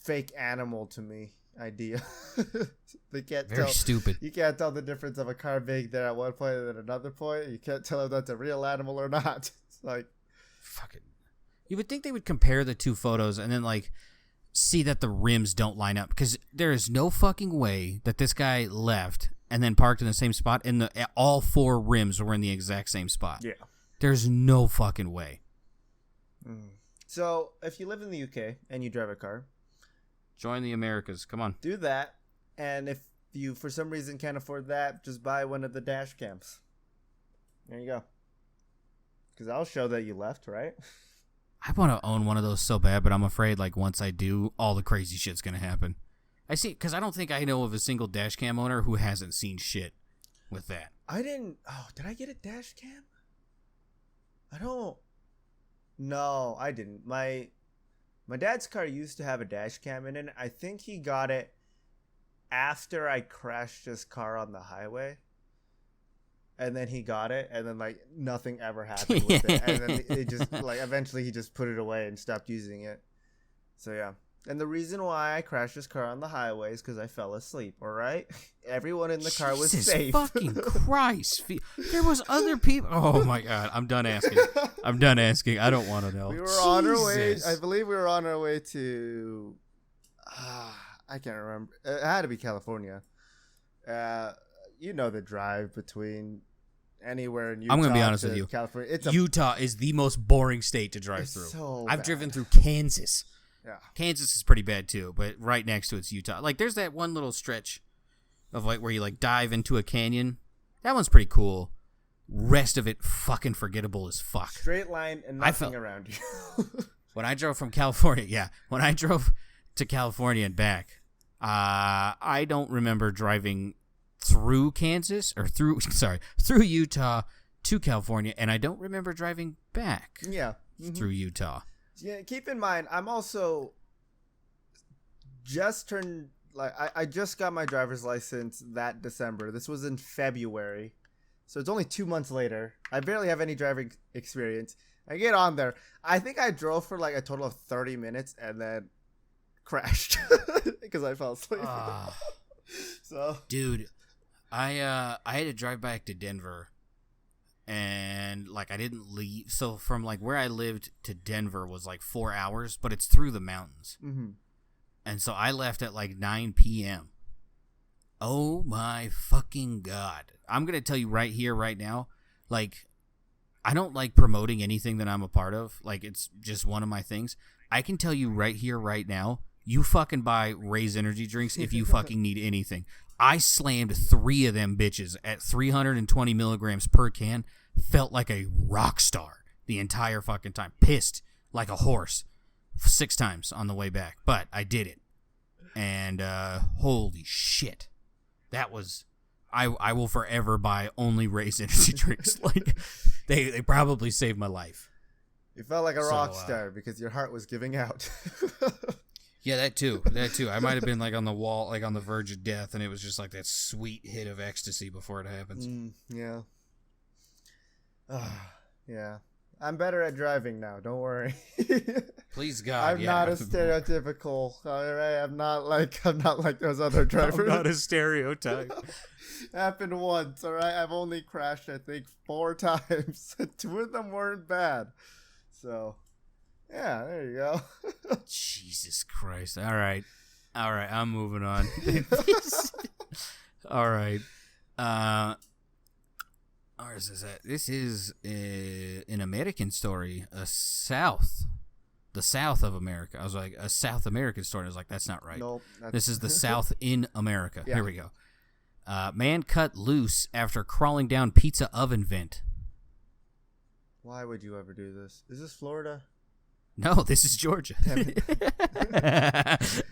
fake animal to me idea. They can't very stupid. You can't tell the difference of a car being there at one point and at another point. You can't tell if that's a real animal or not. It's like... Fuck it. You would think they would compare the two photos and then, like, see that the rims don't line up. Because there is no fucking way that this guy left and then parked in the same spot, and all 4 rims were in the exact same spot. Yeah. There's no fucking way. So, if you live in the UK and you drive a car... Join the Americas. Come on. Do that. And if you, for some reason, can't afford that, just buy one of the dash cams. There you go. Because I'll show that you left, right? I want to own one of those so bad, but I'm afraid, like, once I do, all the crazy shit's going to happen. I see, because I don't think I know of a single dash cam owner who hasn't seen shit with that. Did I get a dash cam? No, I didn't. My dad's car used to have a dash cam in it. I think he got it after I crashed his car on the highway. and then he got it, and then like nothing ever happened with it, and then it just like eventually he just put it away and stopped using it. So yeah. And the reason why I crashed his car on the highway is because I fell asleep. All right, everyone in the car was safe. Fucking Christ! There was other people. Oh my God! I'm done asking. I don't want to know. We were on our way. I believe we were on our way to. I can't remember. It had to be California. You know the drive between anywhere in Utah. I'm gonna be honest with you. California. Utah is the most boring state to drive through. So I've bad. driven through Kansas. Yeah. Kansas is pretty bad too, but right next to it's Utah. Like there's that one little stretch of like where you like dive into a canyon. That one's pretty cool. Rest of it fucking forgettable as fuck. Straight line and nothing around you. When I drove from California, when I drove to California and back, I don't remember driving through Kansas or through Utah to California, and I don't remember driving back. Yeah. Through Utah. Yeah, keep in mind, I'm also just turned, like, I just got my driver's license that December. This was in February, so it's only 2 months later. I barely have any driving experience. I get on there. I think I drove for, like, a total of 30 minutes and then crashed because I fell asleep. So, dude, I had to drive back to Denver. And like I didn't leave, so from like where I lived to Denver was like 4 hours, but it's through the mountains. And so I left at like 9 p.m. Oh my fucking God! I'm gonna tell you right here, right now, like I don't like promoting anything that I'm a part of. Like it's just one of my things. I can tell you right here, right now, you fucking buy Ray's energy drinks if you fucking need anything. I slammed 3 of them bitches at 320 milligrams per can. Felt like a rock star the entire fucking time. Pissed like a horse 6 times on the way back. But I did it. And holy shit. That was... I will forever buy only Ray's energy drinks. Like they probably saved my life. You felt like a rock star because your heart was giving out. Yeah, that too. I might have been like on the wall, like on the verge of death, and it was just like that sweet hit of ecstasy before it happens. Yeah. Yeah. I'm better at driving now. Don't worry. Please God. I'm not a stereotypical. All right. I'm not like those other drivers. I'm not a stereotype. Happened once. All right. I've only crashed, I think, 4 times. 2 of them weren't bad. So. Yeah, there you go. Jesus Christ. All right. I'm moving on. All right. Where's this at? This is an American story. The South of America. I was like, a South American story. I was like, that's not right. Nope. This is the South in America. Yeah. Here we go. Man cut loose after crawling down pizza oven vent. Why would you ever do this? Is this Florida? No, this is Georgia.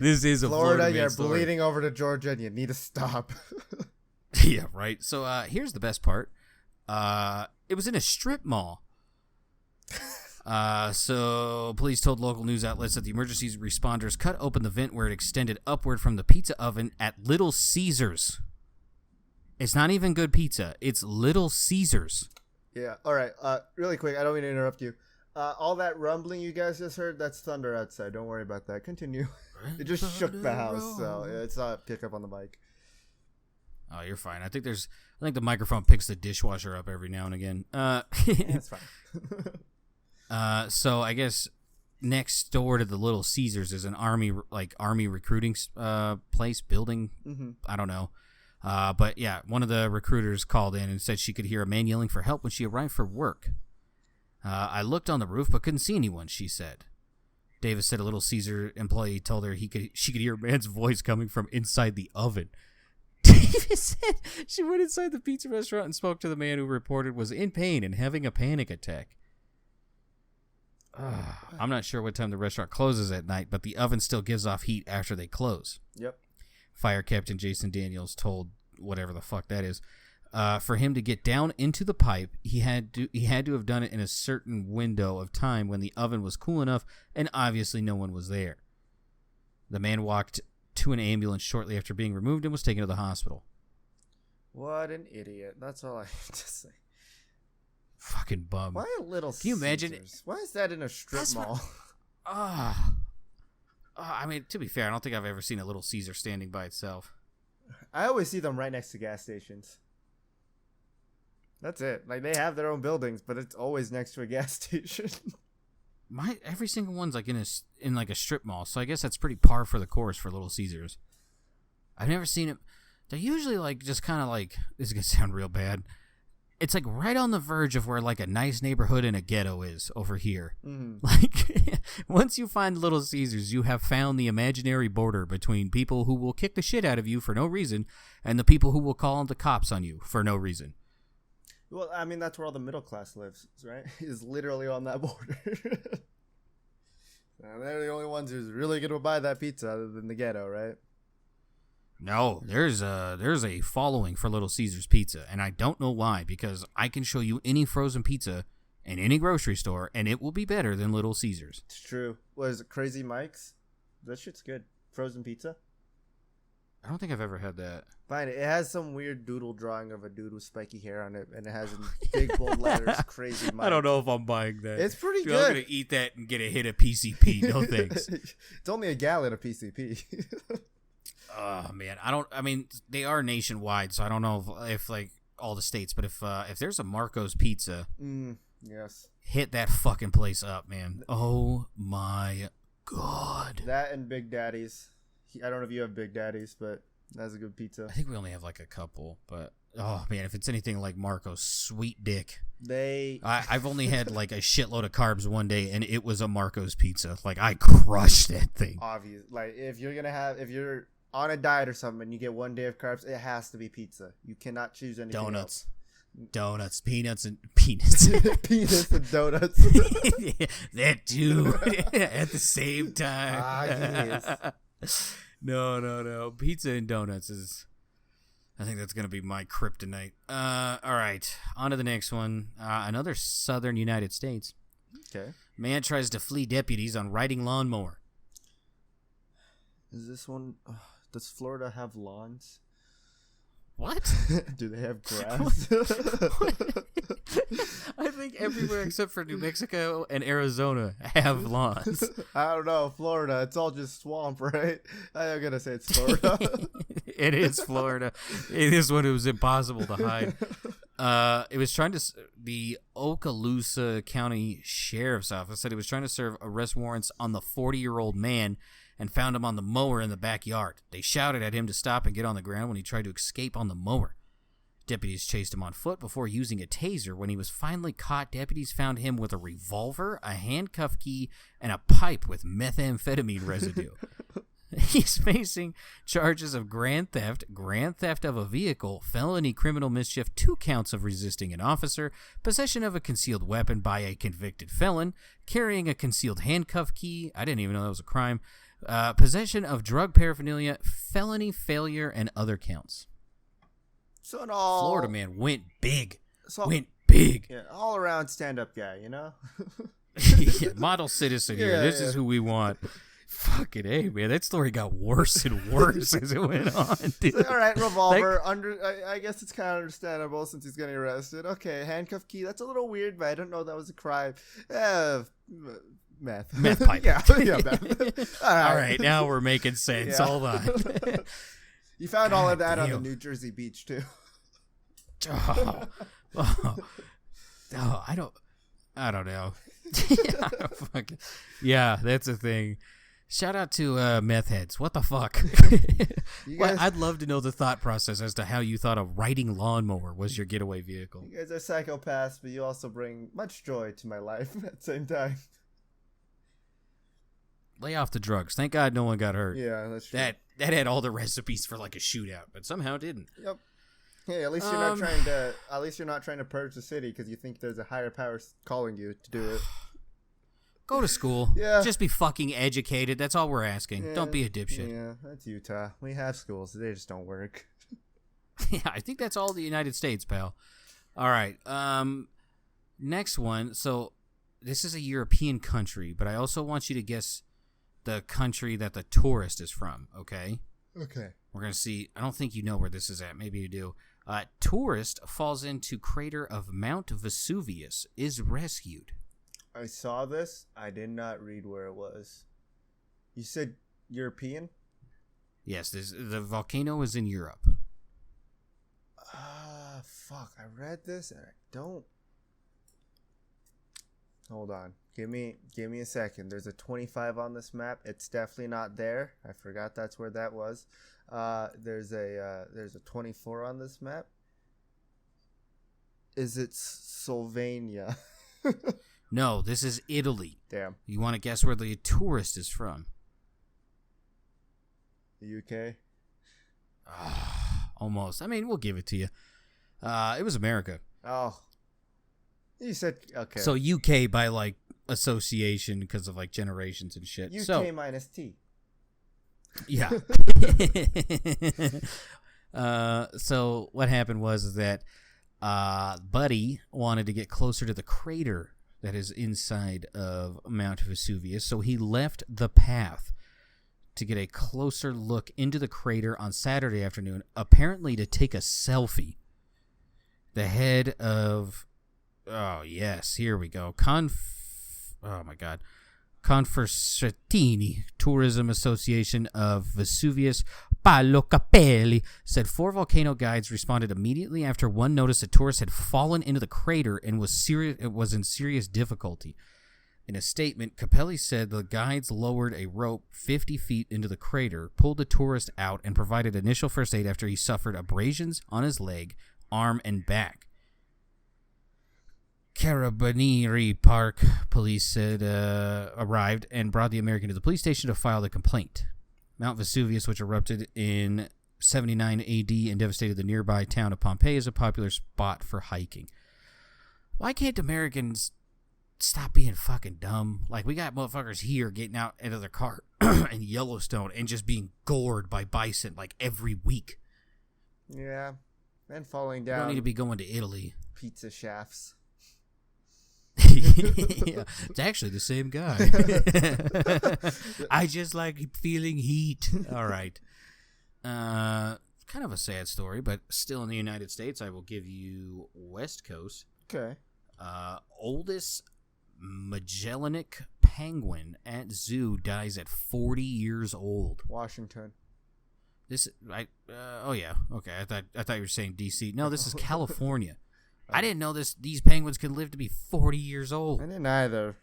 This is a Florida. You're story. bleeding over to Georgia, and you need to stop. Yeah, right. So here's the best part. It was in a strip mall. So police told local news outlets that the emergency responders cut open the vent where it extended upward from the pizza oven at Little Caesars. It's not even good pizza. It's Little Caesars. Yeah. All right. Really quick. I don't mean to interrupt you. All that rumbling you guys just heard, that's thunder outside. Don't worry about that. Continue. It just shook the house, so it's not pick up on the mic. Oh, you're fine. I think the microphone picks the dishwasher up every now and again. That's fine. So I guess next door to the Little Caesars is an army recruiting place building. Mm-hmm. I don't know. But yeah, one of the recruiters called in and said she could hear a man yelling for help when she arrived for work. I looked on the roof but couldn't see anyone, she said. Davis said a Little Caesar employee told her she could hear a man's voice coming from inside the oven. Davis said she went inside the pizza restaurant and spoke to the man who reported was in pain and having a panic attack. I'm not sure what time the restaurant closes at night, but the oven still gives off heat after they close. Yep. Fire Captain Jason Daniels told whatever the fuck that is. For him to get down into the pipe, he had to have done it in a certain window of time when the oven was cool enough, and obviously no one was there. The man walked to an ambulance shortly after being removed and was taken to the hospital. What an idiot. That's all I have to say. Fucking bum. Why a Little Can you imagine? Caesars? Why is that in a strip mall? I mean, to be fair, I don't think I've ever seen a Little Caesar standing by itself. I always see them right next to gas stations. That's it. Like, they have their own buildings, but it's always next to a gas station. Every single one's like in like a strip mall, so I guess that's pretty par for the course for Little Caesars. I've never seen it. They're usually like just kind of like, this is gonna sound real bad. It's like right on the verge of where like a nice neighborhood and a ghetto is over here. Mm-hmm. Like once you find Little Caesars, you have found the imaginary border between people who will kick the shit out of you for no reason and the people who will call the cops on you for no reason. Well, I mean, that's where all the middle class lives, right? Is literally on that border. And they're the only ones who's really going to buy that pizza other than the ghetto, right? No, there's a following for Little Caesars Pizza, and I don't know why, because I can show you any frozen pizza in any grocery store, and it will be better than Little Caesars. It's true. What is it, Crazy Mike's? That shit's good. Frozen pizza? I don't think I've ever had that. Fine. It has some weird doodle drawing of a dude with spiky hair on it, and it has in big bold letters, Crazy Mike. I don't know if I'm buying that. It's pretty good. I'm going to eat that and get a hit of PCP. No thanks. It's only a gallon of PCP. Oh, man. I mean, they are nationwide, so I don't know if like, all the states, but if there's a Marco's Pizza, yes, hit that fucking place up, man. Oh, my God. That and Big Daddy's. I don't know if you have Big Daddy's, but that's a good pizza. I think we only have like a couple, but oh man, if it's anything like Marco's, sweet dick. I've only had like a shitload of carbs one day, and it was a Marco's pizza. Like I crushed that thing. Obvious. Like if you're on a diet or something and you get one day of carbs, it has to be pizza. You cannot choose anything else. Donuts, peanuts, and peanuts. Peanuts and donuts. Yeah, that too. At the same time. Yes. No. Pizza and donuts is... I think that's going to be my kryptonite. All right. On to the next one. Another southern United States. Okay. Man tries to flee deputies on riding lawnmower. Is this one... does Florida have lawns? What? Do they have grass? I think everywhere except for New Mexico and Arizona have lawns. I don't know. Florida, it's all just swamp, right? I'm going to say it's Florida. It is Florida. It is when it was impossible to hide. It was trying to... The Okaloosa County Sheriff's Office said it was trying to serve arrest warrants on the 40-year-old man and found him on the mower in the backyard. They shouted at him to stop and get on the ground when he tried to escape on the mower. Deputies chased him on foot before using a taser. When he was finally caught, deputies found him with a revolver, a handcuff key, and a pipe with methamphetamine residue. He's facing charges of grand theft of a vehicle, felony criminal mischief, 2 counts of resisting an officer, possession of a concealed weapon by a convicted felon, carrying a concealed handcuff key, I didn't even know that was a crime, possession of drug paraphernalia, felony failure, and other counts. So in all... Florida man went big. Yeah, all around stand-up guy, you know? Yeah, model citizen here. This is who we want. Fucking A, man. That story got worse and worse as it went on, dude. All right, revolver. I guess it's kind of understandable since he's getting arrested. Okay, handcuff key. That's a little weird, but I don't know that was a crime. Meth pipe. yeah, meth. All right, now we're making sense. Yeah. Hold on. You found all of that on the New Jersey beach, too. I don't know. Yeah, that's a thing. Shout out to meth heads. What the fuck? I'd love to know the thought process as to how you thought a riding lawnmower was your getaway vehicle. You guys are psychopaths, but you also bring much joy to my life at the same time. Lay off the drugs. Thank God no one got hurt. Yeah, that's true. That had all the recipes for like a shootout, but somehow didn't. Yep. Hey, at least you're not trying to purge the city because you think there's a higher power calling you to do it. Go to school. Yeah. Just be fucking educated. That's all we're asking. Yeah. Don't be a dipshit. Yeah, that's Utah. We have schools. They just don't work. Yeah, I think that's all the United States, pal. All right. Next one. So this is a European country, but I also want you to guess the country that the tourist is from, okay? Okay. We're going to see. I don't think you know where this is at. Maybe you do. Tourist falls into crater of Mount Vesuvius, is rescued. I saw this. I did not read where it was. You said European? Yes, the volcano is in Europe. Fuck. I read this and I don't. Hold on. Give me a second. There's a 25 on this map. It's definitely not there. I forgot that's where that was. There's a 24 on this map. Is it Slovenia? No, this is Italy. Damn. You want to guess where the tourist is from? The UK? Almost. I mean, we'll give it to you. It was America. Oh. You said, okay. So UK by, like, association because of, like, generations and shit. UK minus T. Yeah. So what happened was that Buddy wanted to get closer to the crater that is inside of Mount Vesuvius, so he left the path to get a closer look into the crater on Saturday afternoon, apparently to take a selfie. The head of... Oh, yes, here we go. Oh, my God. Conferstini Tourism Association of Vesuvius, Paolo Capelli, said 4 volcano guides responded immediately after one noticed a tourist had fallen into the crater and was in serious difficulty. In a statement, Capelli said the guides lowered a rope 50 feet into the crater, pulled the tourist out, and provided initial first aid after he suffered abrasions on his leg, arm, and back. Carabinieri Park police said arrived and brought the American to the police station to file the complaint. Mount Vesuvius, which erupted in 79 AD and devastated the nearby town of Pompeii, is a popular spot for hiking. Why can't Americans stop being fucking dumb? Like, we got motherfuckers here getting out into their car in Yellowstone and just being gored by bison like every week. Yeah, and falling down. You don't need to be going to Italy. Pizza shafts. Yeah, it's actually the same guy. I just like feeling heat. All right. Kind of a sad story, but still in the United States. I will give you West Coast. Okay. Oldest Magellanic penguin at zoo dies at 40 years old. Washington. Oh yeah. Okay. I thought you were saying DC. No, this is California. I didn't know these penguins could live to be 40 years old. I didn't either.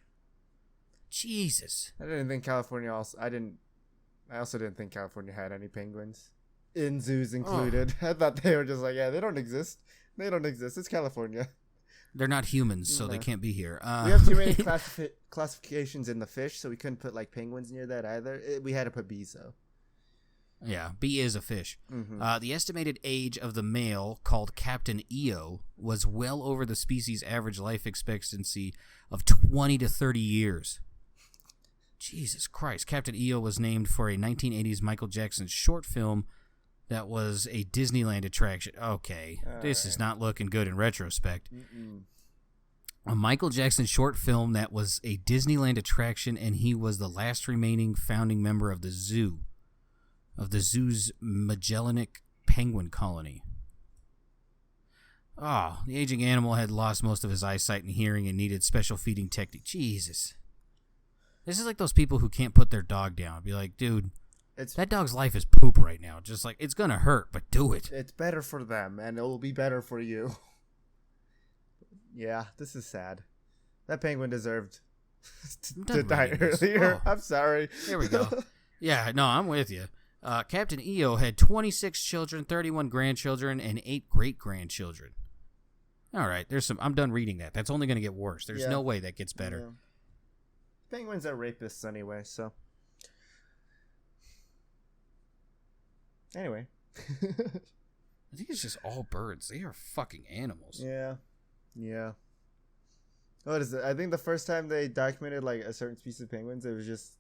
Jesus. I didn't think California I also didn't think California had any penguins. In zoos included. I thought they were just like, yeah, they don't exist. They don't exist. It's California. They're not humans, so they can't be here. We have too many classifications in the fish, so we couldn't put like penguins near that either. We had to put bees, though. Yeah, bee is a fish. Mm-hmm. The estimated age of the male, called Captain EO, was well over the species' average life expectancy of 20 to 30 years. Jesus Christ. Captain EO was named for a 1980s Michael Jackson short film that was a Disneyland attraction. Okay, this is not looking good in retrospect. Mm-mm. A Michael Jackson short film that was a Disneyland attraction, and he was the last remaining founding member of the zoo. Of the zoo's Magellanic penguin colony. Oh, the aging animal had lost most of his eyesight and hearing and needed special feeding technique. Jesus. This is like those people who can't put their dog down. Be like, dude, that dog's life is poop right now. Just like, it's going to hurt, but do it. It's better for them, and it will be better for you. Yeah, this is sad. That penguin deserved to die earlier. Oh. I'm sorry. Here we go. Yeah, no, I'm with you. Captain EO had 26 children, 31 grandchildren, and 8 great-grandchildren. All right, I'm done reading that. That's only going to get worse. There's no way that gets better. Yeah. Penguins are rapists anyway, so. Anyway. I think it's just all birds. They are fucking animals. Yeah. Yeah. What is it? I think the first time they documented like a certain species of penguins, it was just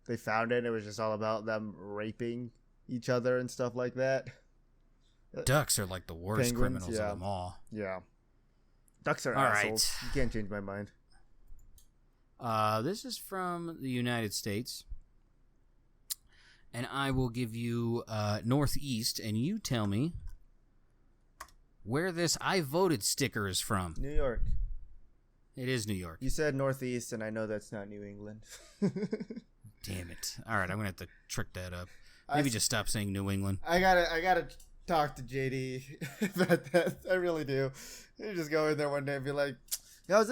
they found it. And it was just all about them raping each other and stuff like that. Ducks are like the worst criminals of them all. Yeah. Ducks are all assholes. Right. You can't change my mind. This is from the United States. And I will give you Northeast, and you tell me where this I voted sticker is from. New York. It is New York. You said Northeast, and I know that's not New England. Damn it. All right, I'm going to have to trick that up. Maybe just stop saying New England. I gotta talk to JD about that. I really do. You just go in there one day and be like, yeah, I was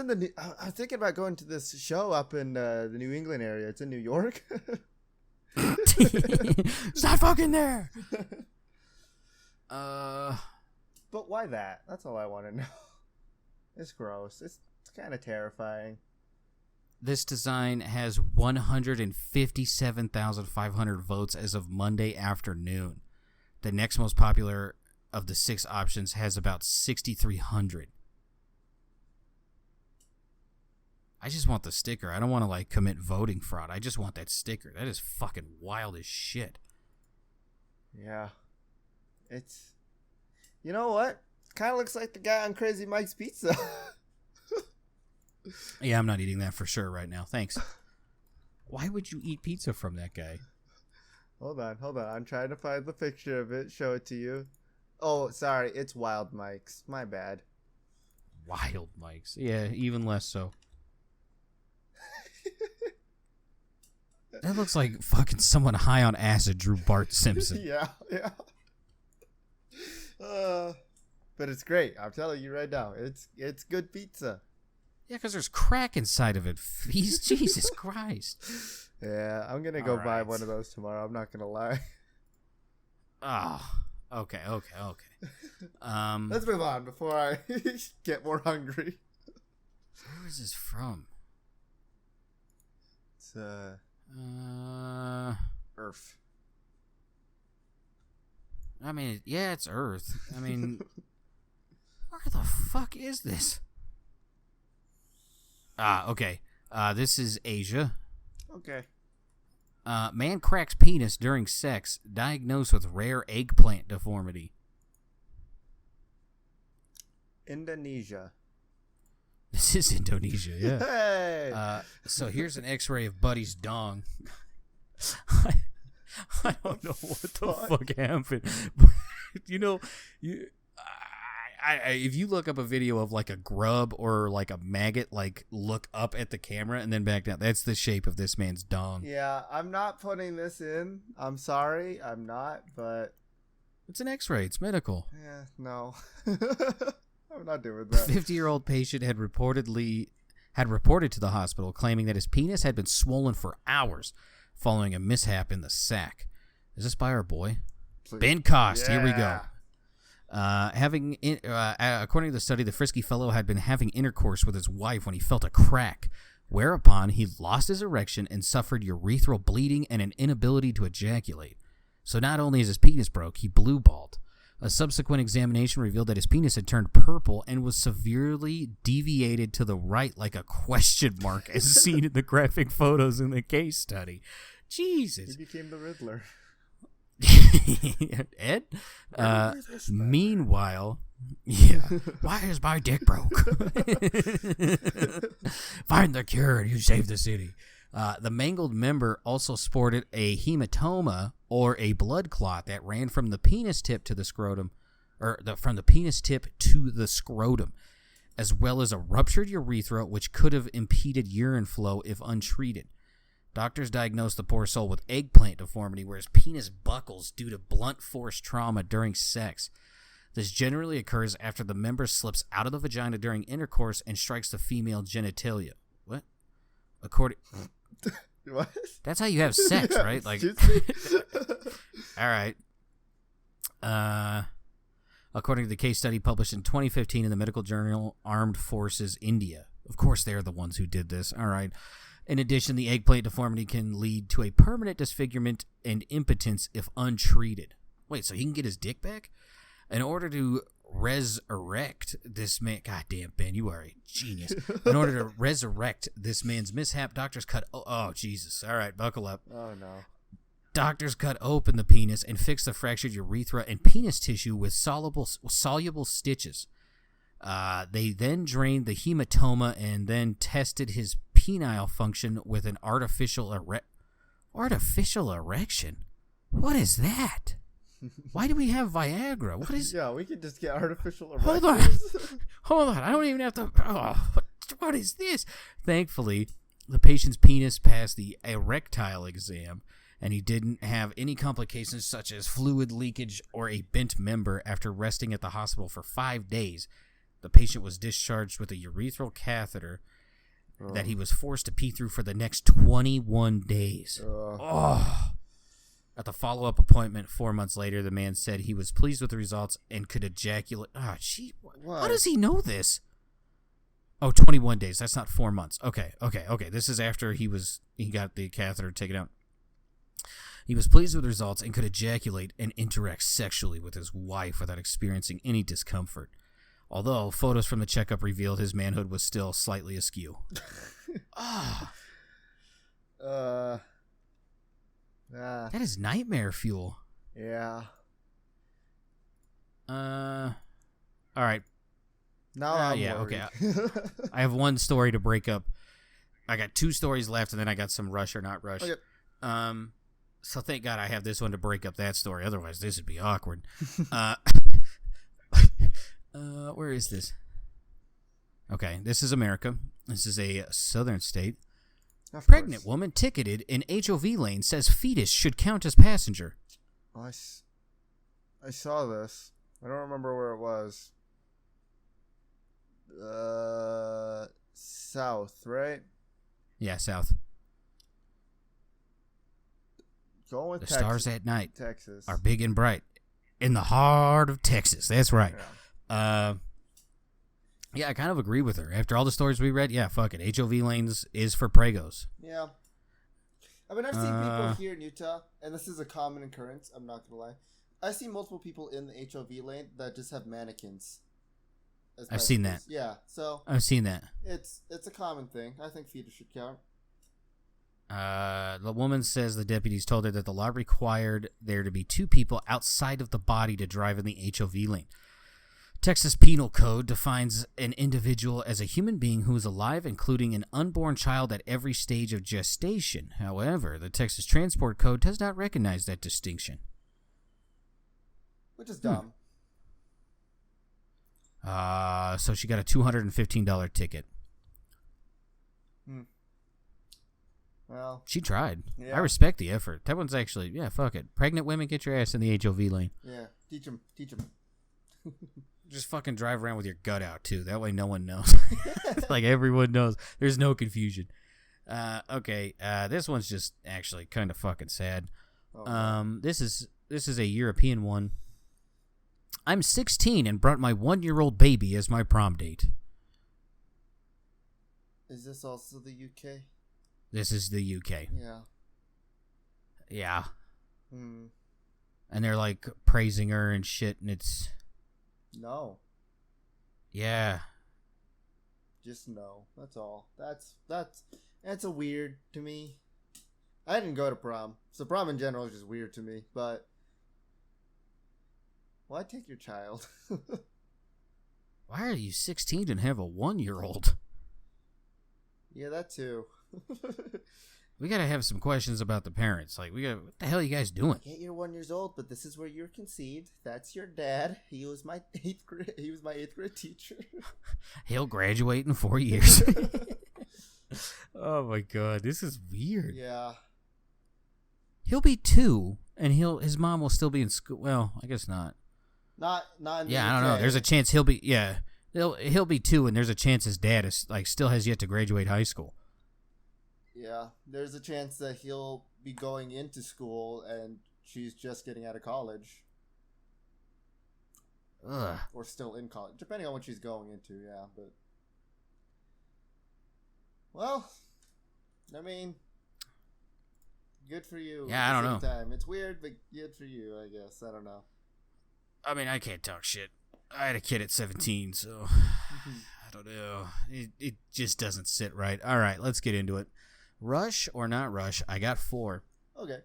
thinking about going to this show up in the New England area. It's in New York. It's not fucking there. But why that? That's all I want to know. It's gross. It's kind of terrifying. This design has 157,500 votes as of Monday afternoon. The next most popular of the 6 options has about 6,300. I just want the sticker. I don't want to commit voting fraud. I just want that sticker. That is fucking wild as shit. Yeah. It's... You know what? Kind of looks like the guy on Crazy Mike's Pizza. Yeah, I'm not eating that for sure right now. Thanks. Why would you eat pizza from that guy? Hold on. I'm trying to find the picture of it. Show it to you. Oh, sorry. It's Wild Mike's. My bad. Wild Mike's. Yeah, even less so. That looks like fucking someone high on acid drew Bart Simpson. Yeah. But it's great. I'm telling you right now. It's good pizza. Yeah, because there's crack inside of it. Feast, Jesus Christ. Yeah, I'm going to go buy one of those tomorrow. I'm not going to lie. Oh, okay. Let's move on before I get more hungry. Where is this from? It's, Earth. I mean, yeah, it's Earth. I mean, where the fuck is this? Okay. This is Asia. Okay. Man cracks penis during sex, diagnosed with rare eggplant deformity. Indonesia. This is Indonesia, yeah. Hey! So here's an x-ray of Buddy's dong. I don't know what the fuck happened. But, if you look up a video of a grub or a maggot, look up at the camera and then back down. That's the shape of this man's dong. Yeah, I'm not putting this in. I'm sorry, I'm not, but... It's an x-ray. It's medical. Yeah, no. I'm not doing that. 50-year-old patient had reported to the hospital claiming that his penis had been swollen for hours following a mishap in the sack. Is this by our boy? Please. Ben Cost. Yeah. Here we go. According to the study, the frisky fellow had been having intercourse with his wife when he felt a crack, whereupon he lost his erection and suffered urethral bleeding and an inability to ejaculate. So not only is his penis broke, he blue-balled. A subsequent examination revealed that his penis had turned purple and was severely deviated to the right like a question mark, as seen in the graphic photos in the case study. Jesus. He became the Riddler. Ed? Meanwhile, yeah. Why is my dick broke? Find the cure and you save the city. The mangled member also sported a hematoma, or a blood clot, that ran from the penis tip to the scrotum, from the penis tip to the scrotum, as well as a ruptured urethra, which could have impeded urine flow if untreated. Doctors diagnosed the poor soul with eggplant deformity, where his penis buckles due to blunt force trauma during sex. This generally occurs after the member slips out of the vagina during intercourse and strikes the female genitalia. What? What? That's how you have sex, right? All right. According to the case study published in 2015 in the medical journal Armed Forces India. Of course, they're the ones who did this. All right. In addition, the eggplant deformity can lead to a permanent disfigurement and impotence if untreated. Wait, so he can get his dick back? In order to resurrect this man... God damn, Ben, you are a genius. In order to resurrect this man's mishap, doctors cut... Oh, Jesus. All right, buckle up. Oh, no. Doctors cut open the penis and fixed the fractured urethra and penis tissue with soluble stitches. They then drained the hematoma and then tested his penile function with an artificial erection. What is that? Why do we have Viagra? What is... Yeah, we could just get artificial Hold on. erectors. Hold on. I don't even have to... Oh, what is this? Thankfully, the patient's penis passed the erectile exam, and he didn't have any complications such as fluid leakage or a bent member after resting at the hospital for 5 days. The patient was discharged with a urethral catheter that he was forced to pee through for the next 21 days. At the follow-up appointment 4 months later, the man said he was pleased with the results and could ejaculate. Oh, gee, how does he know this? Oh, 21 days. That's not 4 months. Okay. This is after he got the catheter taken out. He was pleased with the results and could ejaculate and interact sexually with his wife without experiencing any discomfort. Although photos from the checkup revealed his manhood was still slightly askew. That is nightmare fuel. Yeah. All right. Now I'm yeah, worried. okay. I have one story to break up. I got 2 stories left, and then I got some rush or not rush. Okay. So thank God I have this one to break up that story. Otherwise, this would be awkward. Where is this? Okay, this is America. This is a southern state. Pregnant woman ticketed in HOV lane says fetus should count as passenger. I saw this. I don't remember where it was. South, right? Yeah, south. Going with the Texas. Stars at night Texas are big and bright in the heart of Texas. That's right. Yeah, I kind of agree with her. After all the stories we read, yeah, fuck it. HOV lanes is for pregos. Yeah. I mean, I've seen people here in Utah, and this is a common occurrence, I'm not going to lie. I see multiple people in the HOV lane that just have mannequins. I've seen that. Yeah, so... I've seen that. It's a common thing. I think fetus should count. The woman says the deputies told her that the law required there to be 2 people outside of the body to drive in the HOV lane. Texas Penal Code defines an individual as a human being who is alive, including an unborn child at every stage of gestation. However, the Texas Transport Code does not recognize that distinction. Which is dumb. So she got a $215 ticket. Well, she tried. Yeah. I respect the effort. That one's actually, yeah, fuck it. Pregnant women, get your ass in the HOV lane. Yeah, teach them. Just fucking drive around with your gut out, too. That way no one knows. Like, everyone knows. There's no confusion. Okay, this one's just actually kind of fucking sad. This is a European one. I'm 16 and brought my 1-year-old baby as my prom date. Is this also the UK? This is the UK. Yeah. Yeah. Hmm. And they're like praising her and shit, and it's... No. Yeah. Just no. That's all. That's a weird to me. I didn't go to prom, so prom in general is just weird to me. But why take your child? Why are you 16 and have a 1-year-old? Yeah, that too. We gotta have some questions about the parents. Like, what the hell are you guys doing? Yeah, you're 1 year old, but this is where you're conceived. That's your dad. He was my 8th grade teacher. He'll graduate in 4 years. Oh my god, this is weird. Yeah. He'll be 2, and his mom will still be in school. Well, I guess not. Not in yeah, the I don't know. There's a chance he'll be. Yeah, he'll be 2, and there's a chance his dad is still has yet to graduate high school. Yeah, there's a chance that he'll be going into school and she's just getting out of college. Ugh. Or still in college, depending on what she's going into, yeah, but... Well, I mean, good for you. Yeah, I don't know. Time. It's weird, but good for you, I guess. I don't know. I mean, I can't talk shit. I had a kid at 17, so I don't know. It just doesn't sit right. All right, let's get into it. Rush or not rush? I got 4. Okay.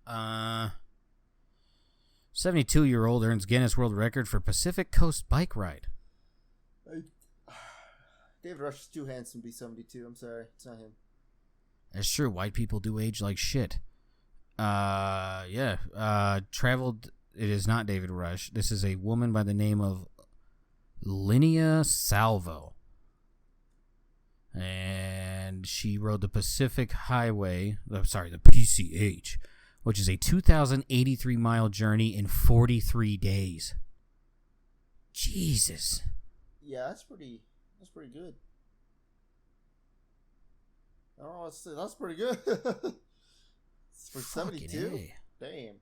72-year-old earns Guinness World Record for Pacific Coast bike ride. David Rush is too handsome to be 72. I'm sorry. It's not him. That's true. White people do age like shit. Traveled. It is not David Rush. This is a woman by the name of Linnea Salvo. And she rode the Pacific Highway, the PCH, which is a 2,083-mile journey in 43 days. Jesus. Yeah, that's pretty good. I don't know what to say. That's pretty good. It's for 72. Damn.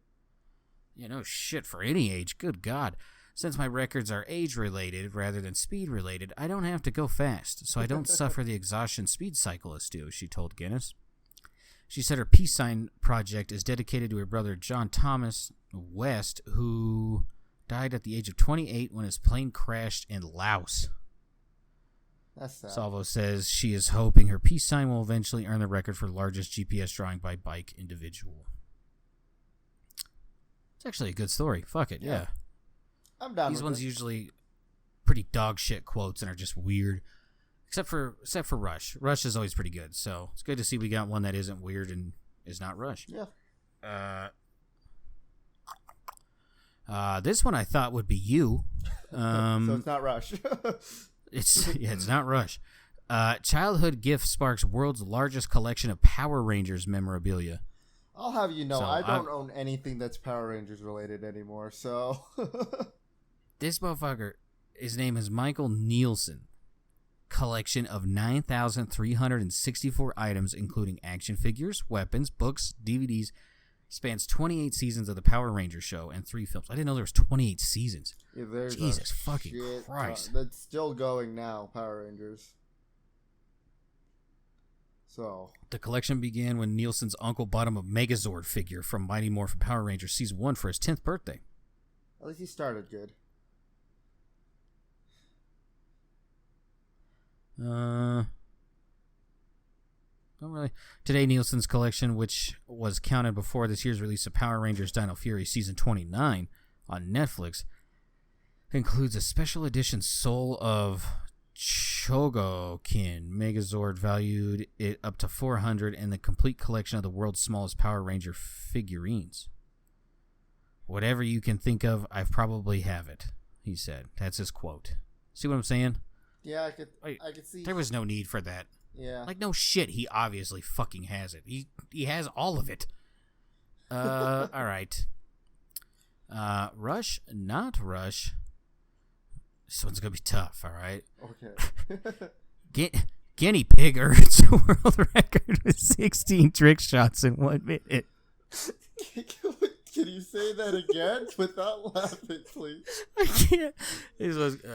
Yeah, no shit for any age. Good God. Since my records are age-related rather than speed-related, I don't have to go fast, so I don't suffer the exhaustion speed cyclists do, she told Guinness. She said her peace sign project is dedicated to her brother John Thomas West, who died at the age of 28 when his plane crashed in Laos. That's sad. Salvo says she is hoping her peace sign will eventually earn the record for largest GPS drawing by bike individual. It's actually a good story. Fuck it, yeah. I'm down. These ones usually pretty dog shit quotes and are just weird. Except for Rush. Rush is always pretty good, so it's good to see we got one that isn't weird and is not Rush. Yeah. This one I thought would be you. So it's not Rush. It's not Rush. Childhood gift sparks world's largest collection of Power Rangers memorabilia. I'll have you know, I don't own anything that's Power Rangers related anymore, so... This motherfucker, his name is Michael Nielsen. Collection of 9,364 items, including action figures, weapons, books, DVDs, spans 28 seasons of the Power Rangers show and 3 films. I didn't know there was 28 seasons. Yeah, Jesus fucking Christ. That's still going now, Power Rangers. So the collection began when Nielsen's uncle bought him a Megazord figure from Mighty Morphin Power Rangers Season 1 for his 10th birthday. At least he started good. Don't really. Today, Nielsen's collection, which was counted before this year's release of Power Rangers Dino Fury Season 29 on Netflix, includes a special edition Soul of Chogokin Megazord, valued it up to $400, and the complete collection of the world's smallest Power Ranger figurines. Whatever you can think of, I probably have it, he said. That's his quote. See what I'm saying? Yeah, I could see. There was no need for that. Yeah. Like, no shit, he obviously fucking has it. He has all of it. All right. Rush, not Rush. This one's going to be tough, all right? Okay. Guinea Pig earns a world record with 16 trick shots in 1 minute. Can you say that again without laughing, please? I can't.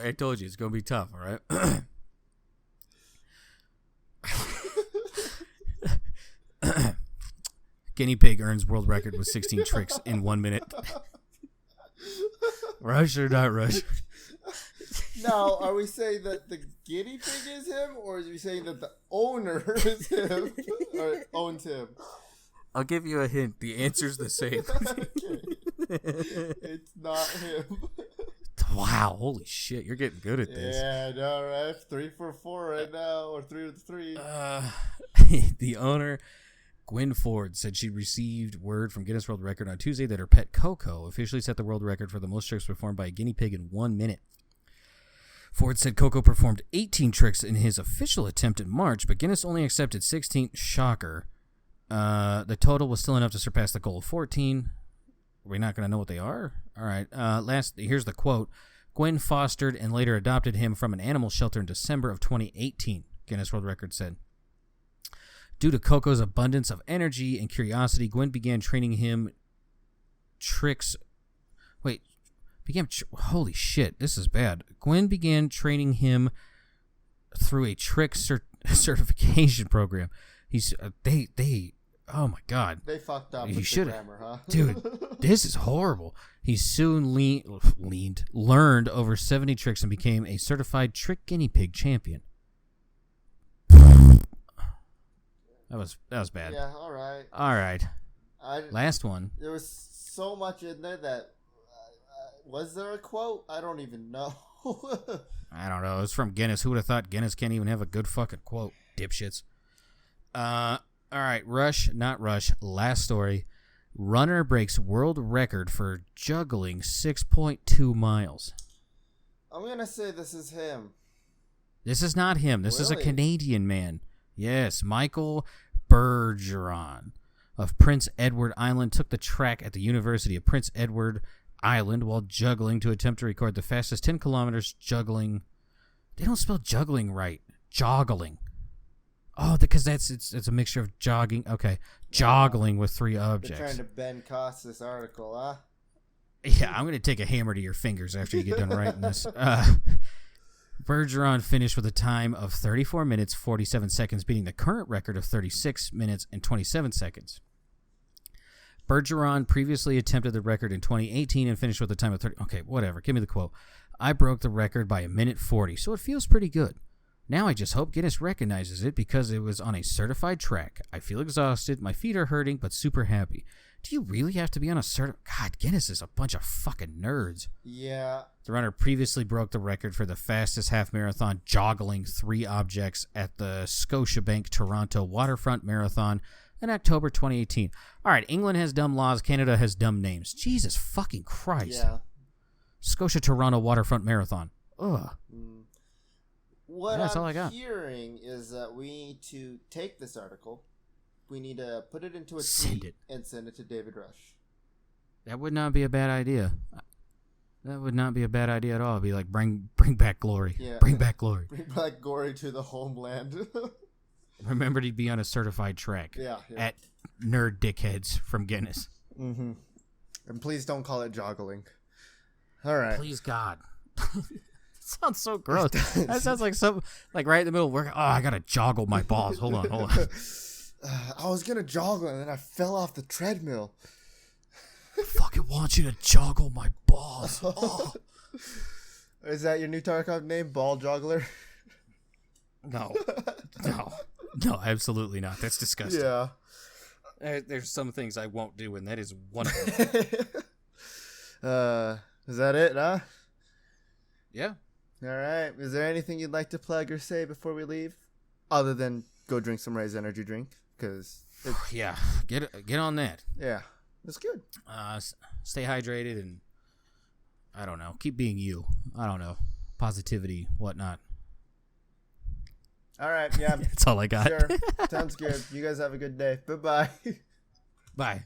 I told you, it's going to be tough, all right? Guinea Pig earns world record with 16 tricks in 1 minute. Rush or not Rush? Now, are we saying that the guinea pig is him, or are we saying that the owner is him, or owns him? I'll give you a hint. The answer's the same. Okay. It's not him. Wow, holy shit, you're getting good at this. Yeah, I know, right? 3 for 4 right now, or 3 for 3. The owner, Gwen Ford, said she received word from Guinness World Record on Tuesday that her pet Coco officially set the world record for the most tricks performed by a guinea pig in 1 minute. Ford said Coco performed 18 tricks in his official attempt in March, but Guinness only accepted 16. Shocker. The total was still enough to surpass the goal of 14. Are we not going to know what they are? All right. Here's the quote. Gwen fostered and later adopted him from an animal shelter in December of 2018, Guinness World Record said. Due to Coco's abundance of energy and curiosity, Gwen began training him tricks. Holy shit, this is bad. Gwen began training him through a trick certification program. Oh my god. They fucked up with the grammar, huh? Dude, this is horrible. He soon learned over 70 tricks and became a certified trick guinea pig champion. That was bad. Yeah, all right. All right. Last one. There was so much in there that was there a quote? I don't even know. I don't know. It's from Guinness. Who would have thought Guinness can't even have a good fucking quote? Dipshits. All right. Rush, not Rush. Last story. Runner breaks world record for juggling 6.2 miles. I'm going to say this is him. This is not him. This is a Really? Canadian man. Yes, Michael Bergeron of Prince Edward Island took the track at the University of Prince Edward Island while juggling to attempt to record the fastest 10 kilometers juggling. They don't spell juggling right. Joggling. Oh, because it's a mixture of jogging. Okay. Joggling with 3 objects. They're trying to bend costs this article, huh? Yeah, I'm going to take a hammer to your fingers after you get done writing this. Bergeron finished with a time of 34 minutes, 47 seconds, beating the current record of 36 minutes and 27 seconds. Bergeron previously attempted the record in 2018 and finished with a time of 30. Okay, whatever. Give me the quote. I broke the record by 1:40, so it feels pretty good. Now I just hope Guinness recognizes it because it was on a certified track. I feel exhausted. My feet are hurting, but super happy. Do you really have to be on a certified... God, Guinness is a bunch of fucking nerds. Yeah. The runner previously broke the record for the fastest half marathon joggling 3 objects at the Scotiabank Toronto Waterfront Marathon in October 2018. All right, England has dumb laws. Canada has dumb names. Jesus fucking Christ. Yeah. Scotia Toronto Waterfront Marathon. Ugh. What That's all I I'm got. hearing is that we need to take this article, we need to put it into a Send tweet it. and send it to David Rush. That would not be a bad idea. That would not be a bad idea at all. It'd be like, bring back glory. Yeah. Bring back glory. Bring back Gory to the homeland. Remember to be on a certified track. Yeah. At nerd dickheads from Guinness. Mm-hmm. And please don't call it joggling. All right. Please, God. Sounds so gross. That sounds like some, like right in the middle of work. Oh, I gotta joggle my balls. Hold on. I was gonna joggle and then I fell off the treadmill. I fucking want you to joggle my balls. Oh. Is that your new Tarkov name, Ball Joggler? No, absolutely not. That's disgusting. Yeah. There's some things I won't do, and that is one of them. Is that it, huh? Yeah. All right. Is there anything you'd like to plug or say before we leave? Other than go drink some Rise Energy drink, because yeah, get on that. Yeah, it's good. Stay hydrated and I don't know, keep being you. I don't know, positivity, whatnot. All right. Yeah, that's all I got. Sure. Sounds good. You guys have a good day. Bye-bye. Bye.